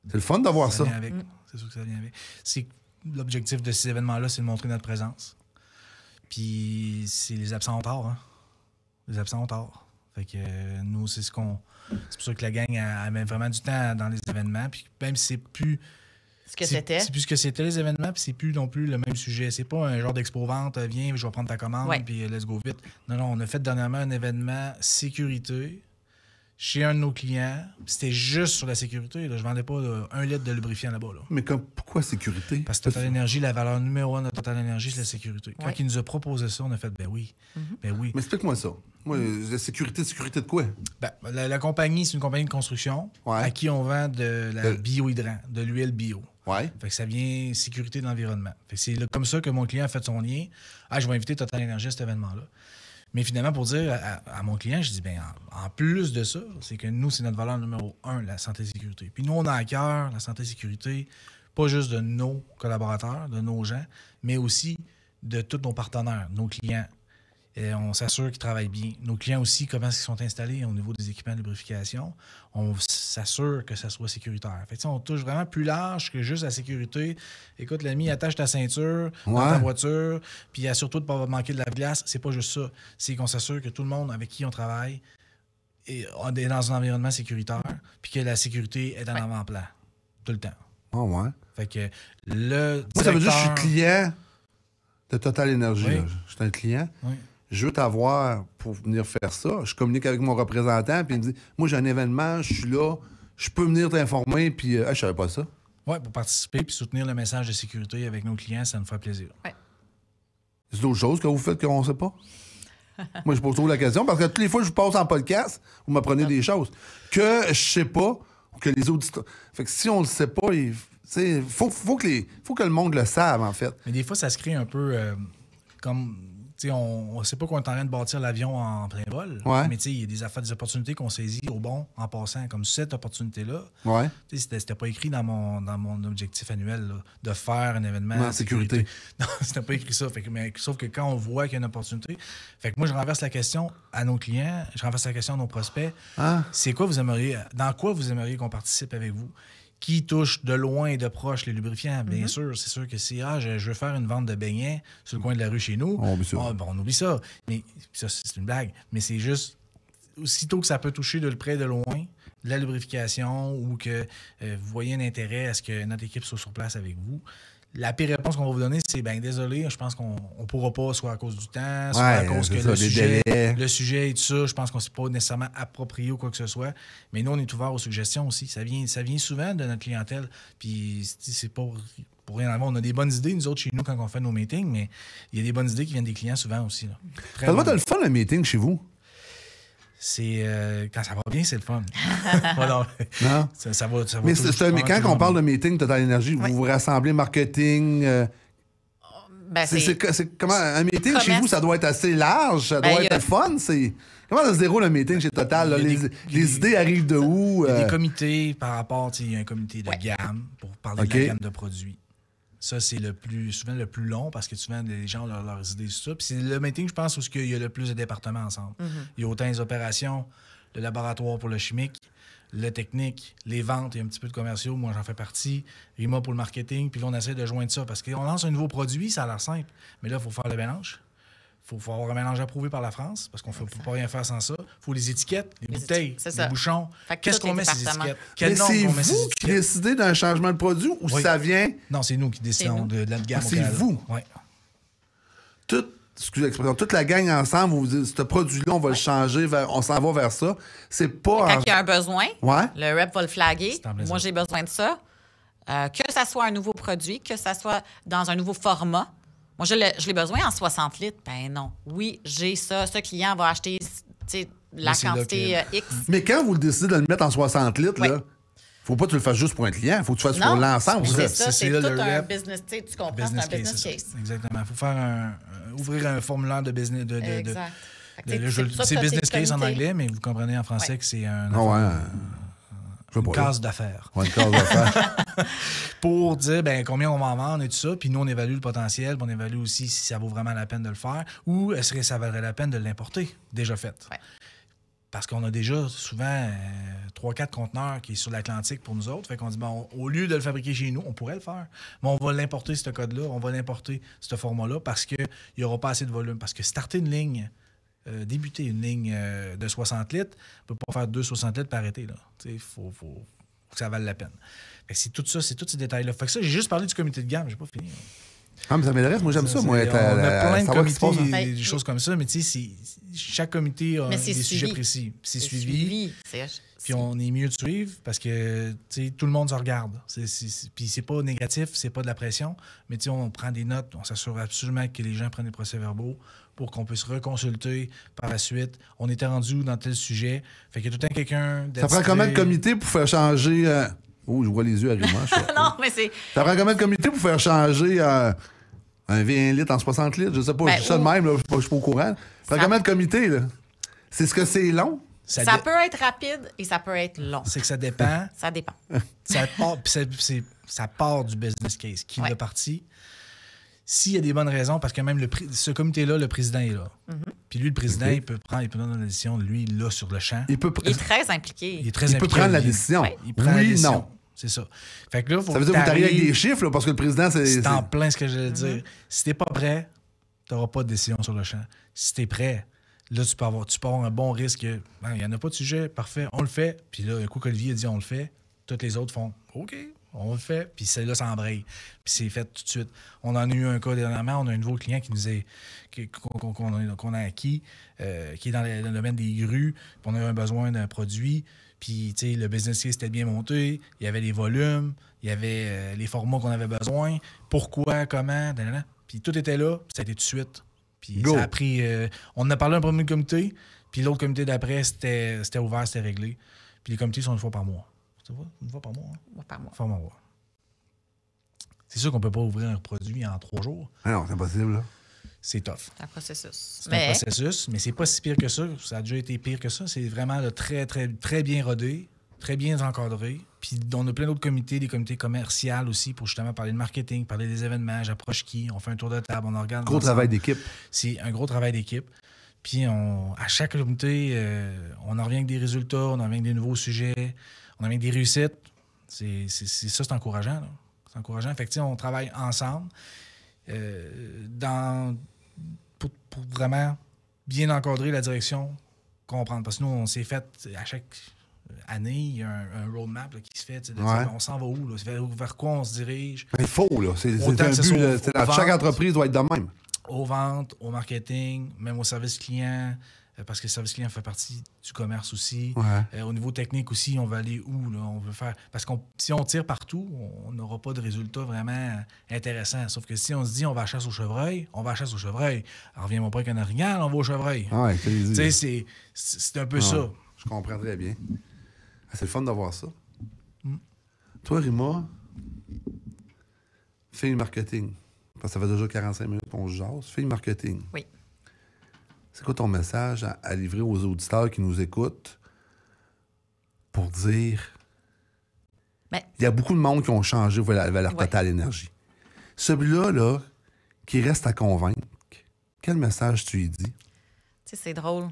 C'est le fun d'avoir ça. C'est sûr que ça vient avec. L'objectif de ces événements-là, c'est de montrer notre présence. Puis, c'est les absents ont tort, hein? Les absents ont tort. Fait que nous, c'est ce qu'on... C'est pour ça que la gang met vraiment du temps dans les événements. Puis même si c'est plus... C'est plus ce que c'était les événements, puis c'est plus non plus le même sujet. C'est pas un genre d'expo-vente, viens, je vais prendre ta commande, puis let's go vite. Non, on a fait dernièrement un événement sécurité chez un de nos clients, c'était juste sur la sécurité. Là. Je ne vendais pas 1 litre de lubrifiant là-bas. Là. Mais pourquoi sécurité? Parce que Total Énergie, la valeur numéro 1 de Total Énergie, c'est la sécurité. Quand il nous a proposé ça, on a fait, ben oui. Ben oui. Mais explique-moi ça. Moi, la sécurité de quoi? Ben, la compagnie, c'est une compagnie de construction à qui on vend de la biohydrant, de l'huile bio. Ouais. Fait que ça vient sécurité de l'environnement. Fait que c'est comme ça que mon client a fait son lien. Je vais inviter Total Énergie à cet événement-là. Mais finalement, pour dire à mon client, je dis, bien, en plus de ça, c'est que nous, c'est notre valeur numéro 1, la santé et sécurité. Puis nous, on a à cœur la santé et sécurité, pas juste de nos collaborateurs, de nos gens, mais aussi de tous nos partenaires, nos clients. Et on s'assure qu'ils travaillent bien. Nos clients aussi, comment ils sont installés au niveau des équipements de lubrification. On s'assure que ça soit sécuritaire. Fait que, on touche vraiment plus large que juste la sécurité. Écoute, l'ami, attache ta ceinture dans ta voiture, puis assure-toi de ne pas manquer de la glace. C'est pas juste ça. C'est qu'on s'assure que tout le monde avec qui on travaille est dans un environnement sécuritaire, puis que la sécurité est en avant-plan. Tout le temps. Oh, ouais. Fait que le Moi, ça veut dire que je suis client de Total Énergie. Oui. Je suis un client. Oui. Je veux t'avoir pour venir faire ça. Je communique avec mon représentant, puis il me dit, moi, j'ai un événement, je suis là, je peux venir t'informer, puis je savais pas ça. Oui, pour participer puis soutenir le message de sécurité avec nos clients, ça nous fait plaisir. Ouais. C'est d'autres choses que vous faites qu'on ne sait pas? Moi, je pose toujours la question, parce que toutes les fois que je vous passe en podcast, vous m'apprenez des choses que je sais pas, ou que les auditeurs... Fait que si on le sait pas, il faut que le monde le sache, en fait. Mais des fois, ça se crée un peu comme... On ne sait pas qu'on est en train de bâtir l'avion en plein vol, mais il y a des opportunités qu'on saisit au bon en passant, comme cette opportunité-là. Ouais. C'était pas écrit dans mon objectif annuel là, de faire un événement en sécurité. Non, c'était pas écrit ça. Sauf que quand on voit qu'il y a une opportunité, fait que moi, je renverse la question à nos clients, je renverse la question à nos prospects. C'est quoi dans quoi vous aimeriez qu'on participe avec vous? Qui touche de loin et de proche les lubrifiants, bien sûr. C'est sûr que si je veux faire une vente de beignets sur le coin de la rue chez nous, on oublie ça. Mais ça, c'est une blague. Mais c'est juste, aussitôt que ça peut toucher de près de loin, de la lubrification ou que vous voyez un intérêt à ce que notre équipe soit sur place avec vous, la pire réponse qu'on va vous donner, c'est désolé, je pense qu'on ne pourra pas, soit à cause du temps, soit à cause que le sujet et tout ça, je pense qu'on ne s'est pas nécessairement approprié ou quoi que ce soit. Mais nous, on est ouvert aux suggestions aussi. Ça vient souvent de notre clientèle. Puis c'est pas pour rien avoir. On a des bonnes idées, nous autres, chez nous, quand on fait nos meetings, mais il y a des bonnes idées qui viennent des clients souvent aussi. Là. Ça doit être le fun, le meeting chez vous? C'est quand ça va bien, c'est le fun. Non. Ça va mais quand on parle de meeting Total Énergie, vous vous rassemblez marketing. C'est comment un meeting chez vous, ça doit être assez large, ça doit être fun. Comment ça se déroule un meeting chez Total? Là? Les idées arrivent de où? Il y a des comités par rapport, il y a un comité de gamme pour parler de la gamme de produits. Ça, c'est souvent le plus long parce que souvent, les gens ont leurs idées sur ça. Puis c'est le meeting, je pense, où il y a le plus de départements ensemble. Il y a autant les opérations, le laboratoire pour le chimique, le technique, les ventes, il y a un petit peu de commerciaux. Moi, j'en fais partie. Rima pour le marketing. Puis là, on essaie de joindre ça parce qu'on lance un nouveau produit, ça a l'air simple. Mais là, il faut faire le mélange. Il faut avoir un mélange approuvé par la France parce qu'on ne peut pas rien faire sans ça. Il faut les étiquettes, les bouteilles, les bouchons. Qu'est-ce qu'on met ces étiquettes? Mais c'est vous qui décidez d'un changement de produit ou ça vient... Non, c'est nous qui décidons de la gamme. C'est vous? Oui. Excusez l'expression, toute la gang ensemble, vous dites, ce produit-là, on va le changer, on s'en va vers ça. C'est pas... Quand il y a un besoin, le rep va le flaguer. Moi, j'ai besoin de ça. Que ça soit un nouveau produit, que ça soit dans un nouveau format. Moi, je l'ai besoin en 60 litres. Ben non. Oui, j'ai ça. Ce client va acheter la quantité X. Mais quand vous décidez de le mettre en 60 litres, là, faut pas que tu le fasses juste pour un client. Il faut que tu le fasses pour l'ensemble. C'est ça, c'est tout un business. Tu comprends, c'est un business case. Exactement. Il faut faire ouvrir un formulaire de business. Exact. C'est business case en anglais, mais vous comprenez en français que c'est une case d'affaires. Une case d'affaires. Pour dire combien on va en vendre et tout ça. Puis nous, on évalue le potentiel. Puis on évalue aussi si ça vaut vraiment la peine de le faire ou est-ce que ça vaudrait la peine de l'importer, déjà fait. Ouais. Parce qu'on a déjà souvent 3-4 conteneurs qui sont sur l'Atlantique pour nous autres. Fait qu'on dit, au lieu de le fabriquer chez nous, on pourrait le faire. Mais on va l'importer, ce code-là. On va l'importer, ce format-là, parce qu'il n'y aura pas assez de volume. Parce que starter une ligne, débuter une ligne de 60 litres, on ne peut pas faire 2 60 litres et arrêter. Il faut que ça vaille la peine. Fait que c'est tout ça, c'est tous ces détails-là. Fait que ça, j'ai juste parlé du comité de gamme. J'ai pas fini. mais ça m'intéresse. Moi, j'aime ça. Moi, on a plein de comités, des choses comme ça, mais tu sais, chaque comité a des sujets précis. C'est suivi. Puis on est mieux de suivre parce que tout le monde se regarde. Puis c'est pas négatif, c'est pas de la pression, mais on prend des notes, on s'assure absolument que les gens prennent des procès-verbaux pour qu'on puisse reconsulter par la suite. On était rendu dans tel sujet. Fait qu'il y a tout le temps quelqu'un... Ça prend combien de comités pour faire changer... Oh, je vois les yeux arriver. Non, mais c'est... Ça prend combien de comités pour faire changer un V1 litre en 60 litres? Je sais pas, je dis ça de même, là, je suis pas au courant. Ça prend combien de comités, là? C'est ce que c'est long? Ça peut être rapide et ça peut être long. C'est que ça dépend. Ça dépend. Ça part du business case. Qui l'a parti? S'il y a des bonnes raisons, parce que même ce comité-là, le président est là. Puis lui, le président, il peut prendre une décision, lui, là, sur le champ. Il est très impliqué. Il peut prendre la décision. Il prend la décision. Non. C'est ça. Fait que là, ça veut dire que vous t'arrivez avec des chiffres, là, parce que le président, c'est en plein ce que j'allais dire. Si t'es pas prêt, t'auras pas de décision sur le champ. Si t'es prêt, là, tu peux avoir un bon risque. Il n'y en a pas de sujet, parfait, on le fait. Puis là, un coup qu'Olivier a dit on le fait, tous les autres font OK, on le fait. Puis celle-là, ça embraye. Puis c'est fait tout de suite. On en a eu un cas dernièrement, on a un nouveau client qu'on a acquis, qui est dans le domaine des grues. Puis on a eu un besoin d'un produit. Puis, tu sais, le business case était bien monté. Il y avait les volumes, il y avait les formats qu'on avait besoin. Pourquoi, comment, Puis tout était là, puis ça a été tout de suite. Puis ça a pris... on en a parlé un premier comité, puis l'autre comité d'après, c'était ouvert, c'était réglé. Puis les comités sont une fois par mois. Tu vois? Une fois par mois. Hein? Une fois par mois. C'est sûr qu'on peut pas ouvrir un produit en 3 jours. Ah non, c'est impossible, là. C'est tough. C'est un processus. C'est un processus, mais c'est pas si pire que ça. Ça a déjà été pire que ça. C'est vraiment très, très, très bien rodé, très bien encadré. Puis on a plein d'autres comités, des comités commerciaux aussi, pour justement parler de marketing, parler des événements. J'approche qui, on fait un tour de table, on regarde. Gros travail d'équipe. C'est un gros travail d'équipe. Puis à chaque comité, on en revient avec des résultats, on en revient avec des nouveaux sujets, on en revient avec des réussites. C'est encourageant. Là. C'est encourageant. Fait que, on travaille ensemble pour vraiment bien encadrer la direction, comprendre. Parce que nous, on s'est fait, à chaque année, il y a un roadmap là, qui se fait. On s'en va où? Là? Vers quoi on se dirige? Il faut, là. C'est un but. Chaque entreprise doit être de même. Aux ventes, au marketing, même au service client, parce que le service client fait partie du commerce aussi. Ouais. Au niveau technique aussi, on va aller où? Là? On veut faire... Parce que si on tire partout, on n'aura pas de résultats vraiment intéressants. Sauf que si on se dit on va à la chasse au chevreuil, on va à la chasse au chevreuil. Alors, reviens-moi pas qu'un orignal, on va au chevreuil. Ouais, c'est un peu ça. Je comprends très bien. C'est le fun d'avoir ça. Toi, Rima, fille marketing. Parce que ça fait déjà 45 minutes qu'on se jase. Fille marketing. Oui. C'est quoi ton message à livrer aux auditeurs qui nous écoutent pour dire... Il y a beaucoup de monde qui ont changé vers Total Énergie. Celui-là, là, qui reste à convaincre, quel message tu lui dis? Tu sais, c'est drôle.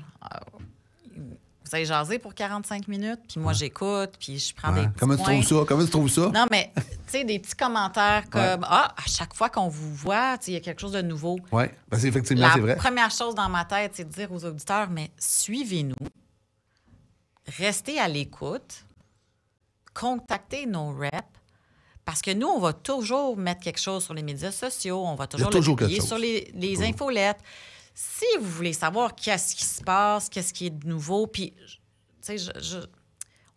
Vous avez jasé pour 45 minutes, puis moi, j'écoute, puis je prends des petits Comment points. Comment tu trouves ça? Non, mais, tu sais, des petits commentaires comme « Ah, à chaque fois qu'on vous voit, il y a quelque chose de nouveau. » Oui, effectivement, c'est vrai. La première chose dans ma tête, c'est de dire aux auditeurs, mais suivez-nous, restez à l'écoute, contactez nos reps, parce que nous, on va toujours mettre quelque chose sur les médias sociaux, on va toujours le publier sur les infolettes. Si vous voulez savoir qu'est-ce qui se passe, qu'est-ce qui est de nouveau, puis, tu sais,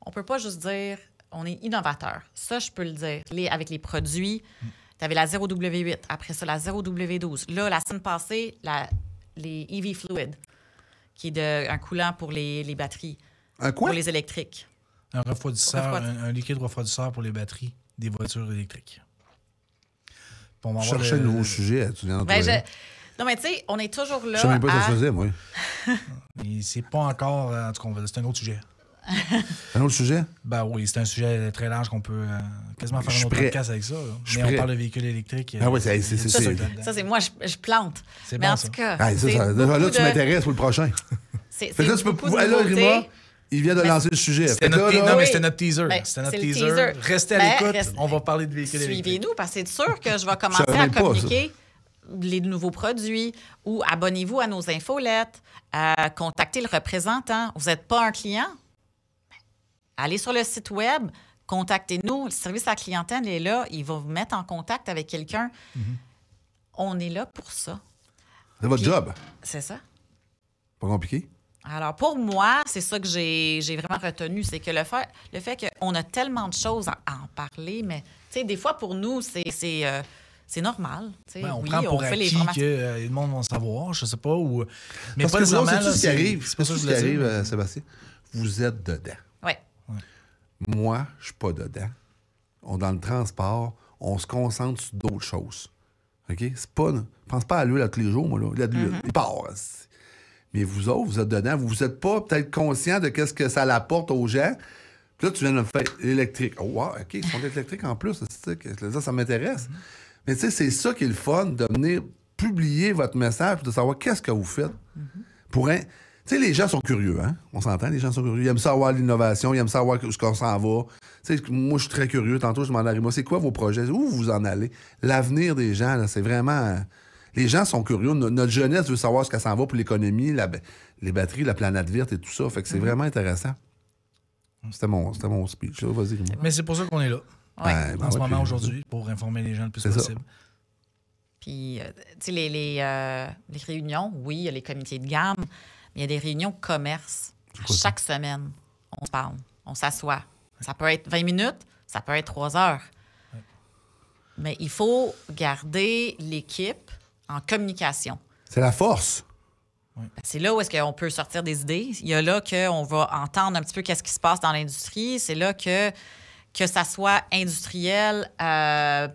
on peut pas juste dire on est innovateur. Ça, je peux le dire. Avec les produits, tu avais la 0W8, après ça, la 0W12. Là, la semaine passée, les EV Fluid, qui est un coulant pour les batteries. Un quoi? Pour les électriques. Un refroidisseur, un liquide refroidisseur pour les batteries des voitures électriques. Je cherchais un nouveau sujet. Tu viens Non, mais tu sais, on est toujours là. Je ne savais même pas que ça se faisait, moi. Mais c'est pas encore. En tout cas, c'est un autre sujet. Un autre sujet? Ben oui, c'est un sujet très large qu'on peut quasiment faire un autre podcast avec ça. Mais on parle de véhicules électriques. Ah oui, c'est ça, c'est moi, je plante. C'est mais bon, en tout cas. Là, tu m'intéresses pour le prochain. Là, Rima, il vient de lancer le sujet. C'était notre teaser. C'était notre teaser. Restez à l'écoute. On va parler de véhicules électriques. Suivez-nous, parce que c'est sûr que je vais commencer à communiquer les nouveaux produits ou abonnez-vous à nos infolettes, contactez le représentant. Vous n'êtes pas un client? Allez sur le site web, contactez-nous. Le service à la clientèle est là. Il va vous mettre en contact avec quelqu'un. On est là pour ça. C'est votre job. C'est ça. Pas compliqué? Alors, pour moi, c'est ça que j'ai vraiment retenu, c'est que le fait qu'on a tellement de choses à en parler, mais, tu sais, des fois, pour nous, c'est normal. On oui, prend pour on fait les acquis formations. que le monde va savoir, je sais pas. Mais Parce pas que c'est nécessairement, tout ce qui arrive. C'est pas ça que je ce qui voulais arrive, dire. Sébastien. Vous êtes dedans. Oui. Moi, je suis pas dedans. Dans le transport, on se concentre sur d'autres choses. OK? C'est pas... Je pense pas à l'huile à tous les jours, moi, là. Il y a de l'huile. Il part. Mais vous autres, vous êtes dedans. Vous n'êtes pas peut-être conscient de qu'est-ce que ça apporte aux gens. Puis là, tu viens de me faire électrique. Oh, wow, OK, ils sont électriques en plus. Ça m'intéresse. Mais tu sais, c'est ça qui est le fun, de venir publier votre message, de savoir qu'est-ce que vous faites. Tu sais, les gens sont curieux, hein? On s'entend, les gens sont curieux. Ils aiment savoir l'innovation, ils aiment savoir où on s'en va. Tu sais, moi, je suis très curieux. Tantôt, je demande à Rima, c'est quoi vos projets? Où vous en allez? L'avenir des gens, là, c'est vraiment... Les gens sont curieux. Notre jeunesse veut savoir ce qu'elle s'en va pour l'économie, les batteries, la planète verte et tout ça. Fait que c'est vraiment intéressant. C'était mon speech. Là. Vas-y, Rima. Mais c'est pour ça qu'on est là, en ce moment, aujourd'hui, pour informer les gens le plus possible. Puis, tu sais, les réunions, oui, il y a les comités de gamme, mais il y a des réunions commerce. Chaque semaine, on se parle, on s'assoit. Ça peut être 20 minutes, ça peut être 3 heures. Ouais. Mais il faut garder l'équipe en communication. C'est la force. Ouais. C'est là où est-ce qu'on peut sortir des idées. Il y a là qu'on va entendre un petit peu qu'est-ce qui se passe dans l'industrie. C'est là que ça soit industriel,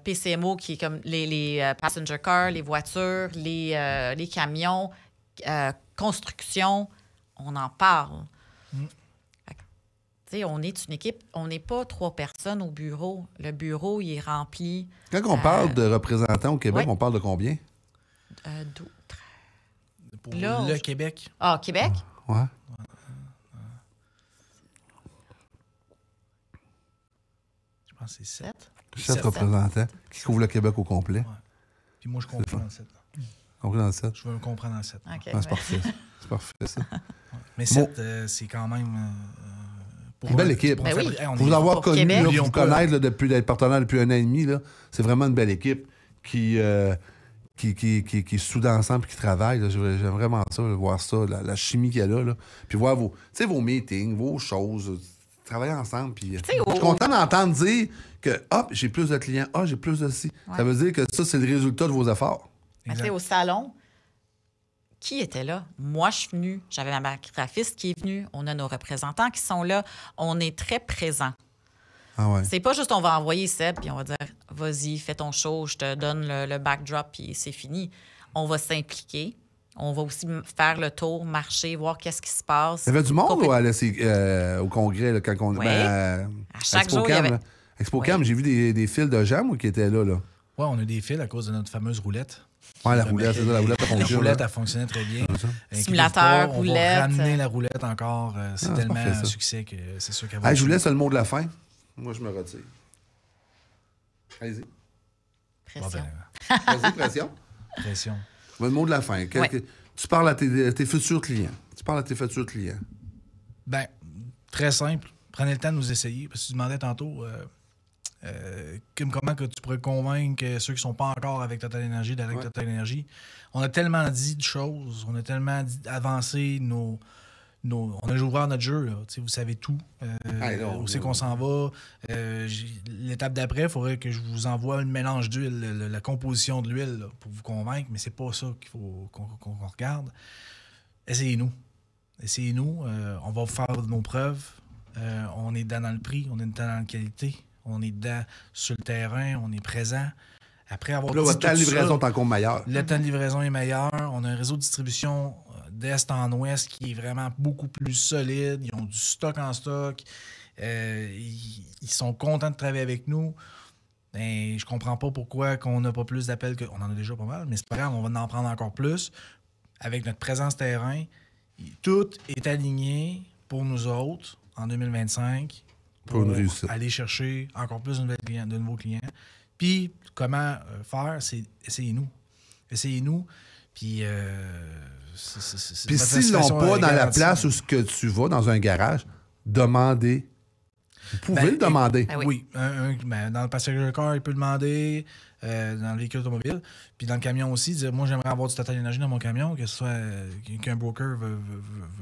PCMO, qui est comme les passenger cars, les voitures, les camions, construction, on en parle. Tu sais, on est une équipe, on n'est pas 3 personnes au bureau. Le bureau, il est rempli. Quand on parle de représentants au Québec, on parle de combien? Pour le Québec. Ah, Québec? Ouais. Je pense que c'est 7. 7 représentants qui couvrent le Québec au complet. Ouais. Puis moi, je comprends dans le 7. Compris dans le 7? Je veux me comprendre dans le 7. Okay, c'est parfait. C'est parfait, ça. Mais 7, c'est quand même... Une belle équipe. Ben oui. Pour vous avoir connu, là, vous connaître là, d'être partenaire depuis 1 an et demi, là, c'est vraiment une belle équipe qui est soudée ensemble et qui travaille. Là. J'aime vraiment ça, là, voir ça, la chimie qu'il y a là. Puis voir vos meetings, vos choses, travailler ensemble. Puis, je suis content d'entendre dire que j'ai plus de clients, j'ai plus de ci. Ouais. Ça veut dire que ça, c'est le résultat de vos efforts. Au salon, qui était là? Moi, je suis venue. J'avais ma graphiste qui est venue. On a nos représentants qui sont là. On est très présents. Ah ouais. C'est pas juste on va envoyer Seb puis on va dire vas-y, fais ton show, je te donne le backdrop puis c'est fini. On va s'impliquer. On va aussi faire le tour, marcher, voir qu'est-ce qui se passe. Il y avait du monde au congrès là, quand on... Oui. À chaque jour, il y avait... ExpoCam, j'ai vu des fils de gens qui étaient là. Oui, on a des fils à cause de notre fameuse roulette. Oui, la roulette, c'est ça, la roulette, la roulette a fonctionné très bien. Simulateur, roulette. On va ramener la roulette encore. C'est tellement un succès que c'est sûr qu'elle va... Je vous laisse le mot de la fin. Moi, je me retire. Allez-y. Pression. Vas-y, pression. Pression. Le mot de la fin. Tu parles à tes futurs clients. Bien, très simple. Prenez le temps de nous essayer. Parce que tu demandais tantôt... comment que tu pourrais convaincre ceux qui ne sont pas encore avec Total Energy d'aller avec Total Energy. On a tellement dit de choses, on a tellement avancé on a ouvert notre jeu, là. Vous savez tout. Où c'est qu'on s'en va. L'étape d'après, il faudrait que je vous envoie le mélange d'huile, la composition de l'huile, là, pour vous convaincre, mais c'est pas ça qu'il faut qu'on regarde. Essayez-nous. On va vous faire nos preuves. On est dans le prix, on est dans la qualité. On est dedans sur le terrain, on est présent. Après avoir là, votre temps de livraison est encore meilleur. Le temps de livraison est meilleur. On a un réseau de distribution d'est en ouest qui est vraiment beaucoup plus solide. Ils ont du stock en stock. Ils sont contents de travailler avec nous. Je comprends pas pourquoi on n'a pas plus d'appels. On en a déjà pas mal, mais c'est pas grave, on va en prendre encore plus. Avec notre présence terrain, tout est aligné pour nous autres en 2025. Pour aller chercher encore plus de nouveaux clients. Puis, comment faire, c'est essayez-nous. Puis, puis s'ils l'ont pas dans la place où que tu vas, dans un garage, demandez. Vous pouvez le demander. Oui. Dans le passenger car, il peut le demander. dans le véhicule automobile. Puis dans le camion aussi, dire moi, j'aimerais avoir du Total Énergie dans mon camion, que ce soit qu'un broker veut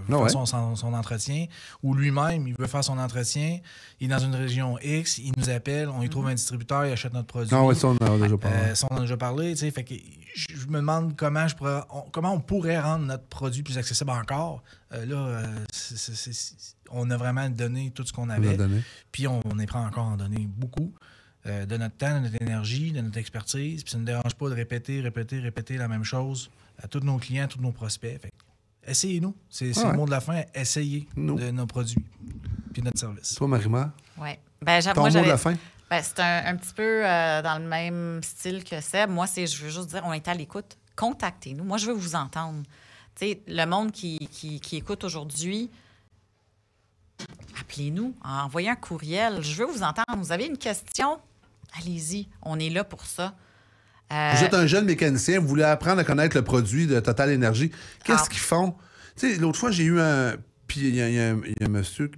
faire son entretien, ou lui-même, il veut faire son entretien, il est dans une région X, il nous appelle, on y trouve un distributeur, il achète notre produit. Ah oui, ça, on en a déjà parlé. Ça, on en a déjà parlé, tu sais, fait que je me demande comment on pourrait rendre notre produit plus accessible encore. On a vraiment donné tout ce qu'on avait, puis on est prêt encore à en donner beaucoup. De notre temps, de notre énergie, de notre expertise. Puis ça ne nous dérange pas de répéter la même chose à tous nos clients, à tous nos prospects. Fait, essayez-nous. C'est le mot de la fin. Essayez de nos produits puis notre service. Toi, Marie-Mère? Oui. Ton mot de la fin? C'est un petit peu dans le même style que Seb. Moi, je veux juste dire, on est à l'écoute. Contactez-nous. Moi, je veux vous entendre. Tu sais, le monde qui écoute aujourd'hui, appelez-nous, envoyez un courriel. Je veux vous entendre. Vous avez une question? Allez-y, on est là pour ça. Vous êtes un jeune mécanicien, vous voulez apprendre à connaître le produit de Total Énergie. Qu'est-ce qu'ils font? Tu sais, l'autre fois, j'ai eu un... Puis il y a un monsieur,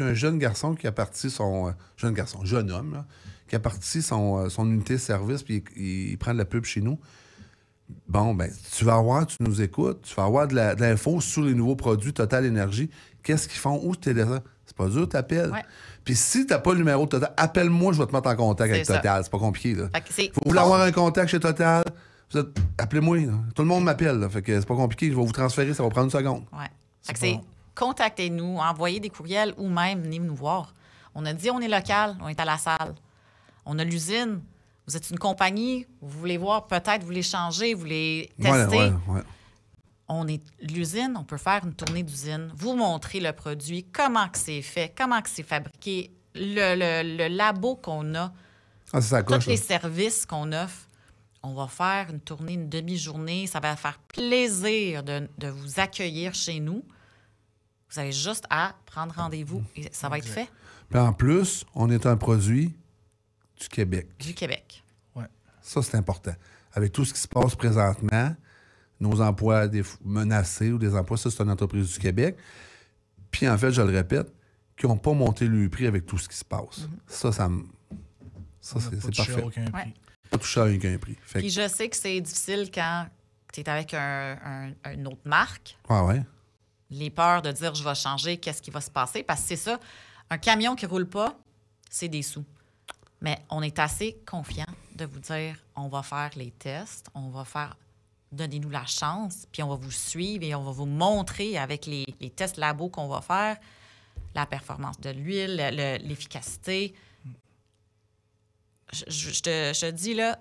un jeune garçon qui a parti son... jeune homme, là, qui a parti son unité de service, puis il prend de la pub chez nous. Bon, ben, tu nous écoutes, tu vas avoir de l'info sur les nouveaux produits Total Énergie. Qu'est-ce qu'ils font? Où tu es là? C'est pas dur, t'appelles. Ouais. Puis si t'as pas le numéro de Total, appelle-moi, je vais te mettre en contact avec Total. C'est pas compliqué, là. Vous voulez avoir un contact chez Total? Appelez-moi. Là. Tout le monde m'appelle, là. Fait que c'est pas compliqué. Je vais vous transférer, ça va prendre une seconde. Ouais. Fait que c'est contactez-nous, envoyez des courriels ou même venez nous voir. On a dit on est local, on est à la salle. On a l'usine. Vous êtes une compagnie, vous voulez voir, peut-être vous voulez changer, vous voulez tester. Ouais. On est l'usine, on peut faire une tournée d'usine, vous montrer le produit, comment que c'est fait, comment que c'est fabriqué, le labo qu'on a, tous les services qu'on offre. On va faire une tournée, une demi-journée. Ça va faire plaisir de vous accueillir chez nous. Vous avez juste à prendre rendez-vous et ça va être fait. Puis en plus, on est un produit du Québec. Du Québec. Ouais. Ça, c'est important. Avec tout ce qui se passe présentement, nos emplois menacés ou des emplois, ça, c'est une entreprise du Québec. Puis, en fait, je le répète, qui n'ont pas monté le prix avec tout ce qui se passe. Ça, c'est parfait. Pas touché à aucun prix. Puis, je sais que c'est difficile quand tu es avec une autre marque. Ah ouais. Les peurs de dire je vais changer, qu'est-ce qui va se passer? Parce que c'est ça, un camion qui ne roule pas, c'est des sous. Mais on est assez confiant de vous dire on va faire les tests, on va faire. Donnez-nous la chance, puis on va vous suivre et on va vous montrer avec les tests labo qu'on va faire, la performance de l'huile, l'efficacité. Je te dis, là,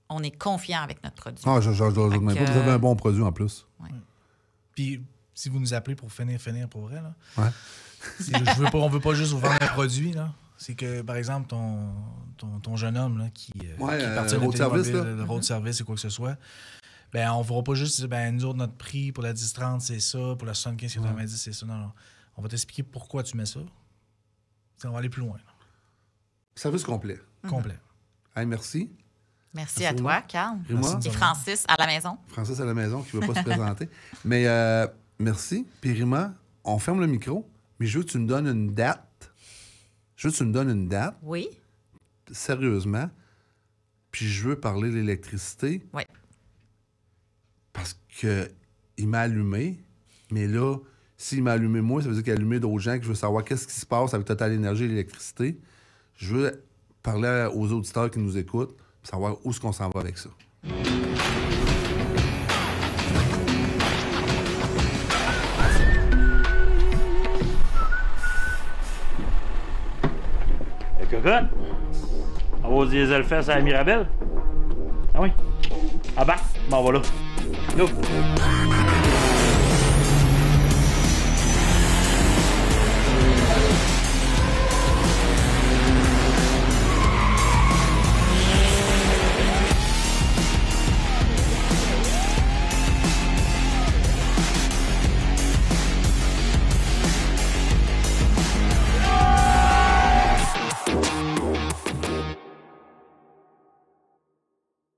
on est confiant avec notre produit. Ah, vous avez un bon produit en plus. Ouais. Puis, si vous nous appelez pour finir pour vrai, là, on veut pas juste vous vendre un produit, là. C'est que, par exemple, ton jeune homme là, qui est parti de le road service et quoi que ce soit, ben on ne fera pas juste nous autres, notre prix pour la 10-30, c'est ça, pour la 75-90, c'est ça. Non. On va t'expliquer pourquoi tu mets ça. On va aller plus loin. Là. Service complet. Complet. Hey, merci. Merci à toi, Carl. Et Francis à la maison. Francis à la maison qui ne veut pas se présenter. Mais merci. Puis Rima, on ferme le micro, mais je veux que tu me donnes une date. Oui. Sérieusement. Puis je veux parler de l'électricité. Oui. Parce qu'il m'a allumé. Mais là, s'il m'a allumé moi, ça veut dire qu'il a allumé d'autres gens, que je veux savoir qu'est-ce qui se passe avec Total Énergie et l'électricité. Je veux parler aux auditeurs qui nous écoutent, pour savoir où est-ce qu'on s'en va avec ça. Cocotte? On va au Diesel Fest à la Mirabelle? Ah oui? Ah bah, bon, voilà. Go!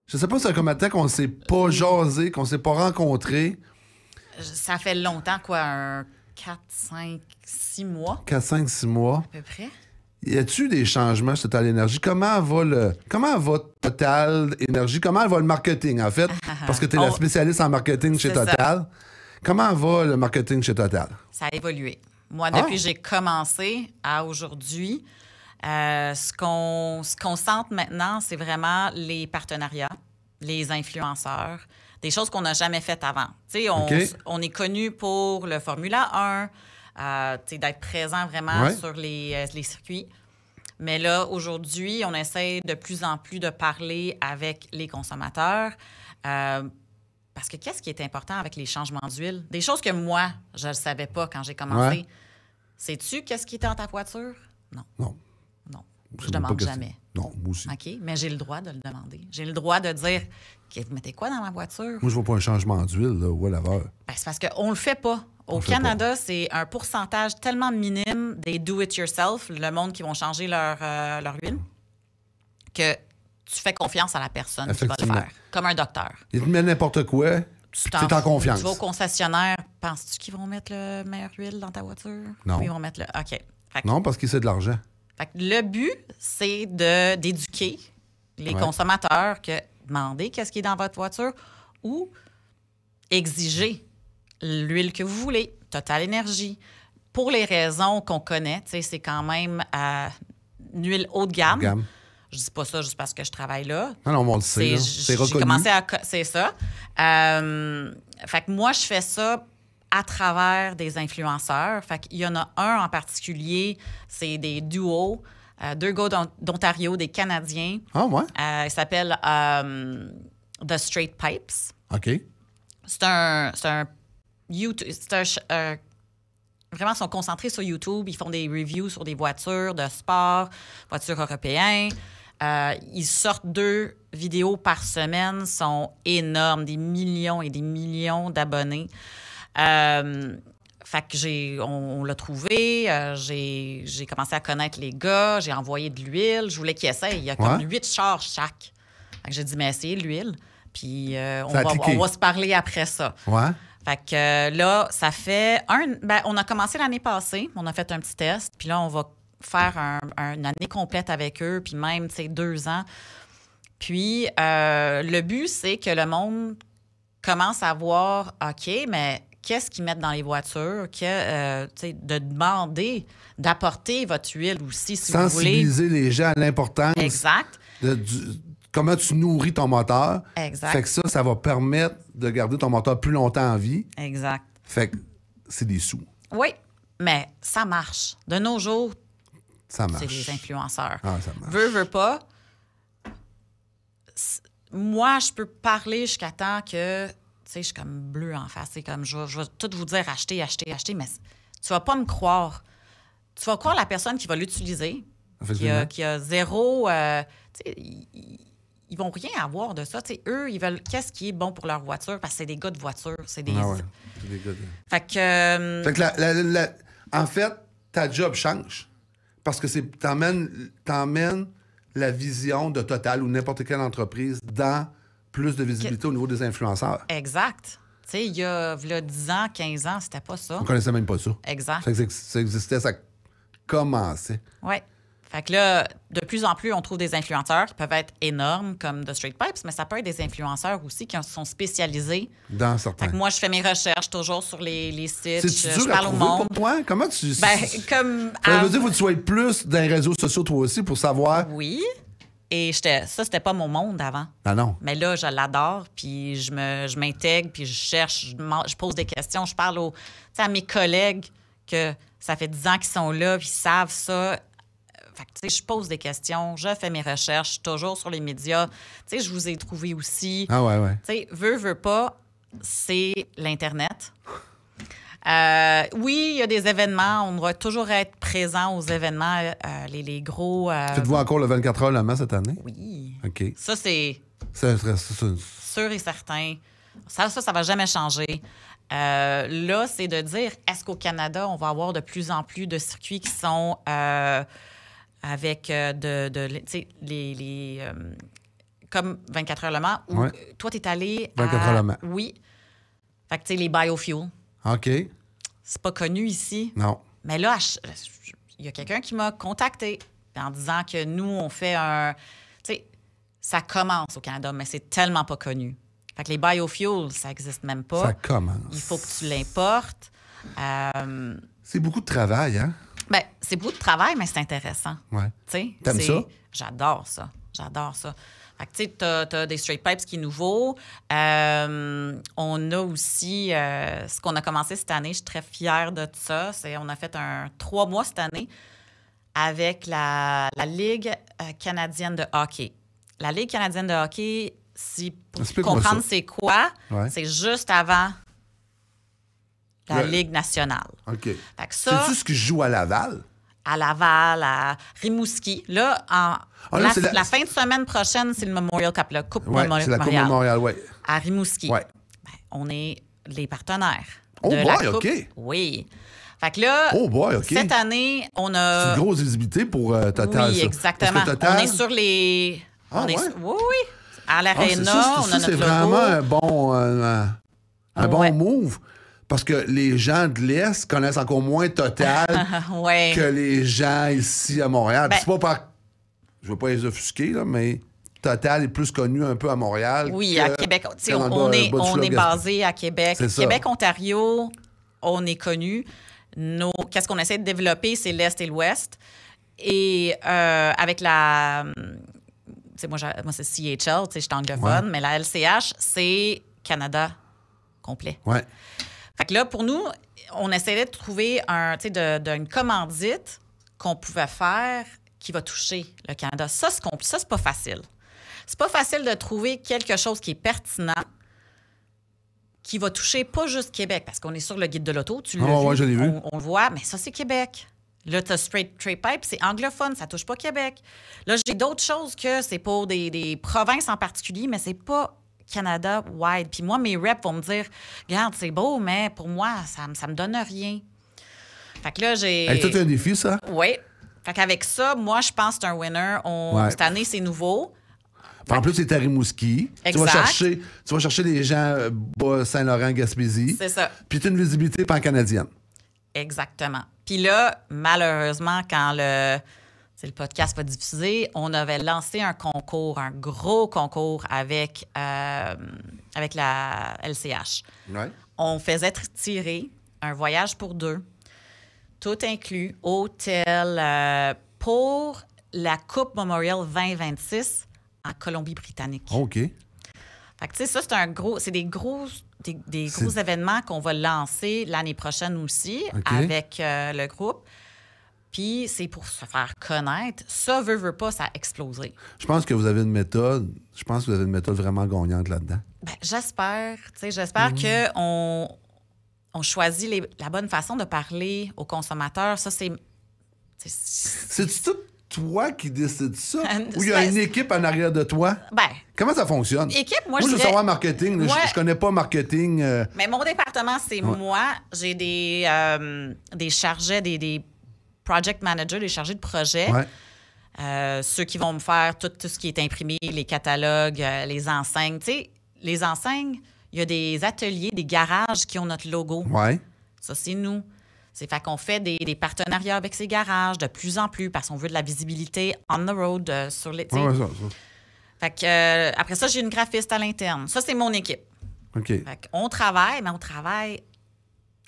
Je sais pas ça fait combien de temps qu'on s'est pas jasé, qu'on s'est pas rencontré. Ça fait longtemps, quoi, 4, 5, 6 mois. 4, 5, 6 mois. À peu près. Y a-tu des changements chez Total Énergie? Comment va Total Énergie? Comment va le marketing, en fait? Parce que tu es la spécialiste en marketing chez Total. Ça. Comment va le marketing chez Total? Ça a évolué. Moi, depuis que j'ai commencé à aujourd'hui, ce qu'on sente maintenant, c'est vraiment les partenariats, les influenceurs, des choses qu'on n'a jamais faites avant. Tu sais, on est connu pour le Formula 1, d'être présent vraiment sur les circuits. Mais là, aujourd'hui, on essaie de plus en plus de parler avec les consommateurs. Parce que qu'est-ce qui est important avec les changements d'huile? Des choses que moi, je ne savais pas quand j'ai commencé. Ouais. Sais-tu qu'est-ce qui est dans ta voiture? Non. Je ne demande jamais. Non, moi aussi. OK, mais j'ai le droit de le demander. J'ai le droit de dire, vous mettez quoi dans ma voiture? Moi, je ne vois pas un changement d'huile, là, whatever. C'est parce qu'on ne le fait pas. Au Canada, c'est un pourcentage tellement minime des do-it-yourself, le monde qui vont changer leur huile, que tu fais confiance à la personne qui va le faire, comme un docteur. Il te met n'importe quoi, tu es en confiance. Tu vas au concessionnaire, penses-tu qu'ils vont mettre le meilleur huile dans ta voiture? Non. Ou ils vont mettre OK. Non, parce qu'ils c'est de l'argent. Fait que le but, c'est d'éduquer les consommateurs que demandez qu'est-ce qui est dans votre voiture ou exiger l'huile que vous voulez, Total Énergie. Pour les raisons qu'on connaît, c'est quand même une huile haut de gamme. Je dis pas ça juste parce que je travaille là. Non, on le sait. C'est reconnu. J'ai commencé c'est ça. Fait que moi, je fais ça à travers des influenceurs. Fait qu'il y en a un en particulier, c'est des duos, 2 gars d'Ontario, des Canadiens. Ah ouais? Ils s'appellent The Straight Pipes. OK. C'est un YouTube... Vraiment, ils sont concentrés sur YouTube. Ils font des reviews sur des voitures de sport, voitures européennes. Ils sortent 2 vidéos par semaine, sont énormes, des millions et des millions d'abonnés. Fait que on l'a trouvé, j'ai commencé à connaître les gars, j'ai envoyé de l'huile, je voulais qu'ils essayent. Il y a comme 8 chars chaque. Fait que j'ai dit, mais essayez l'huile, puis on va se parler après ça. Ouais. Fait que là, ça fait on a commencé l'année passée, on a fait un petit test, puis là, on va faire une année complète avec eux, puis même, 2 ans. Puis le but, c'est que le monde commence à voir, OK, mais qu'est-ce qu'ils mettent dans les voitures, de demander d'apporter votre huile aussi, si vous voulez. Sensibiliser les gens à l'importance. Exact. Comment tu nourris ton moteur. Exact. Fait que ça va permettre de garder ton moteur plus longtemps en vie. Exact. Fait que c'est des sous. Oui, mais ça marche. De nos jours, ça marche. C'est des influenceurs. Ah, ça marche. Veux pas. Moi, je peux parler jusqu'à temps que... Tu sais, je suis comme bleu en face. C'est comme, je vais tout vous dire, acheter, mais tu vas pas me croire. Tu vas croire la personne qui va l'utiliser, qui a zéro... ils vont rien avoir de ça. T'sais, eux, ils veulent qu'est-ce qui est bon pour leur voiture, parce que c'est des gars de voiture. C'est des... c'est des gars de... Fait que... en fait, ta job change. Parce que t'emmènes la vision de Total ou n'importe quelle entreprise dans... plus de visibilité au niveau des influenceurs. Exact. Tu sais, il y a 10 ans, 15 ans, c'était pas ça. On connaissait même pas ça. Exact. Ça existait, ça commençait. Oui. Fait que là, de plus en plus, on trouve des influenceurs qui peuvent être énormes, comme The Straight Pipes, mais ça peut être des influenceurs aussi qui sont spécialisés. Dans certains. Fait que moi, je fais mes recherches toujours sur les sites. C'est je dur à parle au trouver monde. pour toi? Comment tu... comme... Ça veut dire que tu sois plus dans les réseaux sociaux, toi aussi, pour savoir... Oui. Et ça, c'était pas mon monde avant. Ah non. Mais là, je l'adore, puis je m'intègre, puis je cherche, je pose des questions. Je parle à mes collègues que ça fait 10 ans qu'ils sont là, puis ils savent ça. Fait que, je pose des questions, je fais mes recherches, toujours sur les médias. Je vous ai trouvé aussi. Ah ouais. Veux pas, c'est l'Internet. Oui, il y a des événements. On doit toujours être présent aux événements, les gros... Faites-vous encore le 24 heures Le Mans cette année? Oui. OK. Ça, c'est sûr et certain. Ça va jamais changer. Là, c'est de dire, est-ce qu'au Canada, on va avoir de plus en plus de circuits qui sont avec comme 24 heures Le Mans, où toi, tu es allé 24 heures Le Mans. Oui. Fait que, les biofuels. OK. C'est pas connu ici. Non. Mais là, il y a quelqu'un qui m'a contacté en disant que nous, on fait un... Tu sais, ça commence au Canada, mais c'est tellement pas connu. Fait que les biofuels, ça n'existe même pas. Ça commence. Il faut que tu l'importes. C'est beaucoup de travail, hein? Ben, c'est beaucoup de travail, mais c'est intéressant. Ouais. T'aimes ça? J'adore ça. Fait que, tu sais, t'as des straight pipes, ce qui est nouveau. On a aussi ce qu'on a commencé cette année. Je suis très fière de ça. On a fait 3 mois cette année avec la Ligue canadienne de hockey. La Ligue canadienne de hockey, pour comprendre c'est quoi, c'est juste avant la Ligue nationale. OK. Fait que ça, c'est-tu ce qui joue à Laval? À Laval, à Rimouski. Là, la fin de semaine prochaine, c'est le Memorial Cup, la Coupe Memorial. C'est la Coupe Memorial, oui. À Rimouski. Ouais. Ben, on est les partenaires. Oh de boy, la Coupe. OK. Oui. Fait que là, cette année, on a... C'est une grosse visibilité pour Total, oui, ça. exactement. Parce que Total... On est sur les... Oui. À l'Arena, on a notre c'est logo. vraiment un bon move. Parce que les gens de l'Est connaissent encore moins Total que les gens ici à Montréal. C'est pas par... Je veux pas les offusquer, là, mais Total est plus connu un peu à Montréal. Oui, à Québec. On est basé à Québec. Québec, Ontario, on est connu. Qu'est-ce qu'on essaie de développer, c'est l'Est et l'Ouest. Et avec la... moi, c'est CHL, je suis anglophone, mais la LCH, c'est Canada complet. Ouais. Fait que là, pour nous, on essayait de trouver une commandite qu'on pouvait faire qui va toucher le Canada. Ça, c'est pas facile. C'est pas facile de trouver quelque chose qui est pertinent, qui va toucher pas juste Québec, parce qu'on est sur le guide de l'auto, tu l'as vu, ouais, je l'ai vu. On le voit, mais ça, c'est Québec. Là, tu as Straight Pipe, c'est anglophone, ça touche pas Québec. Là, j'ai d'autres choses que c'est pour des provinces en particulier, mais c'est pas Canada-wide. Puis moi, mes reps vont me dire, regarde, c'est beau, mais pour moi, ça me donne rien. Fait que là, j'ai... C'est tout un défi, ça? Oui. Fait qu'avec ça, moi, je pense que c'est un winner. Cette année, c'est nouveau. En plus, c'est à Rimouski. Exact. Tu vas chercher les gens Bas-Saint-Laurent, Gaspésie. C'est ça. Puis tu as une visibilité pan-canadienne. Exactement. Puis là, malheureusement, quand le podcast va diffuser, on avait lancé un concours, un gros concours avec la LCH. Ouais. On faisait tirer un voyage pour 2, tout inclus, hôtel, pour la Coupe Memorial 2026 en Colombie-Britannique. OK. Fait que, tu sais, ça, c'est des gros événements qu'on va lancer l'année prochaine aussi avec le groupe. Puis c'est pour se faire connaître. Ça, veut pas, ça a explosé. Je pense que vous avez une méthode. Vraiment gagnante là-dedans. Ben, j'espère. J'espère qu'on choisit la bonne façon de parler aux consommateurs. Ça, c'est... C'est tout toi qui décide ça? Ou il y a une équipe en arrière de toi? Ben, comment ça fonctionne? Équipe, moi je veux savoir marketing. Je connais pas marketing. Mais mon département, c'est moi. J'ai des chargés, des project managers, des chargés de projet. Ouais. Ceux qui vont me faire tout ce qui est imprimé, les catalogues, les enseignes. Tu sais, les enseignes, il y a des ateliers, des garages qui ont notre logo. Ouais. Ça, c'est nous. C'est fait qu'on fait des partenariats avec ces garages de plus en plus parce qu'on veut de la visibilité on the road sur les... ça. Fait que, après ça, j'ai une graphiste à l'interne. Ça, c'est mon équipe. OK. Fait qu'on travaille, mais on travaille...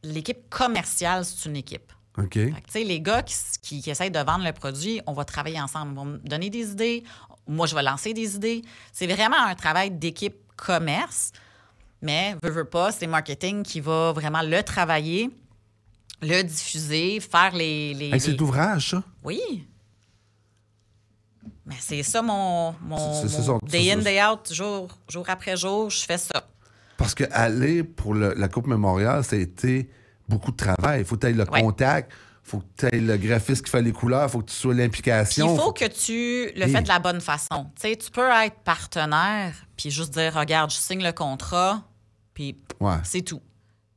L'équipe commerciale, c'est une équipe. OK. Fait que, les gars qui essayent de vendre le produit, on va travailler ensemble. Ils vont me donner des idées. Moi, je vais lancer des idées. C'est vraiment un travail d'équipe commerce. Mais, veux pas, c'est marketing qui va vraiment le travailler, le diffuser, faire les c'est d'ouvrage, ça? Oui. Mais c'est ça mon day in, day out, jour après jour, je fais ça. Parce que aller pour la Coupe Memorial, ça a été beaucoup de travail. Il faut que tu aies le contact, il faut que tu aies le graphiste qui fait les couleurs, il faut que tu sois l'implication. Il faut que tu le fasses de la bonne façon. Tu peux être partenaire puis juste dire, regarde, je signe le contrat, puis c'est tout.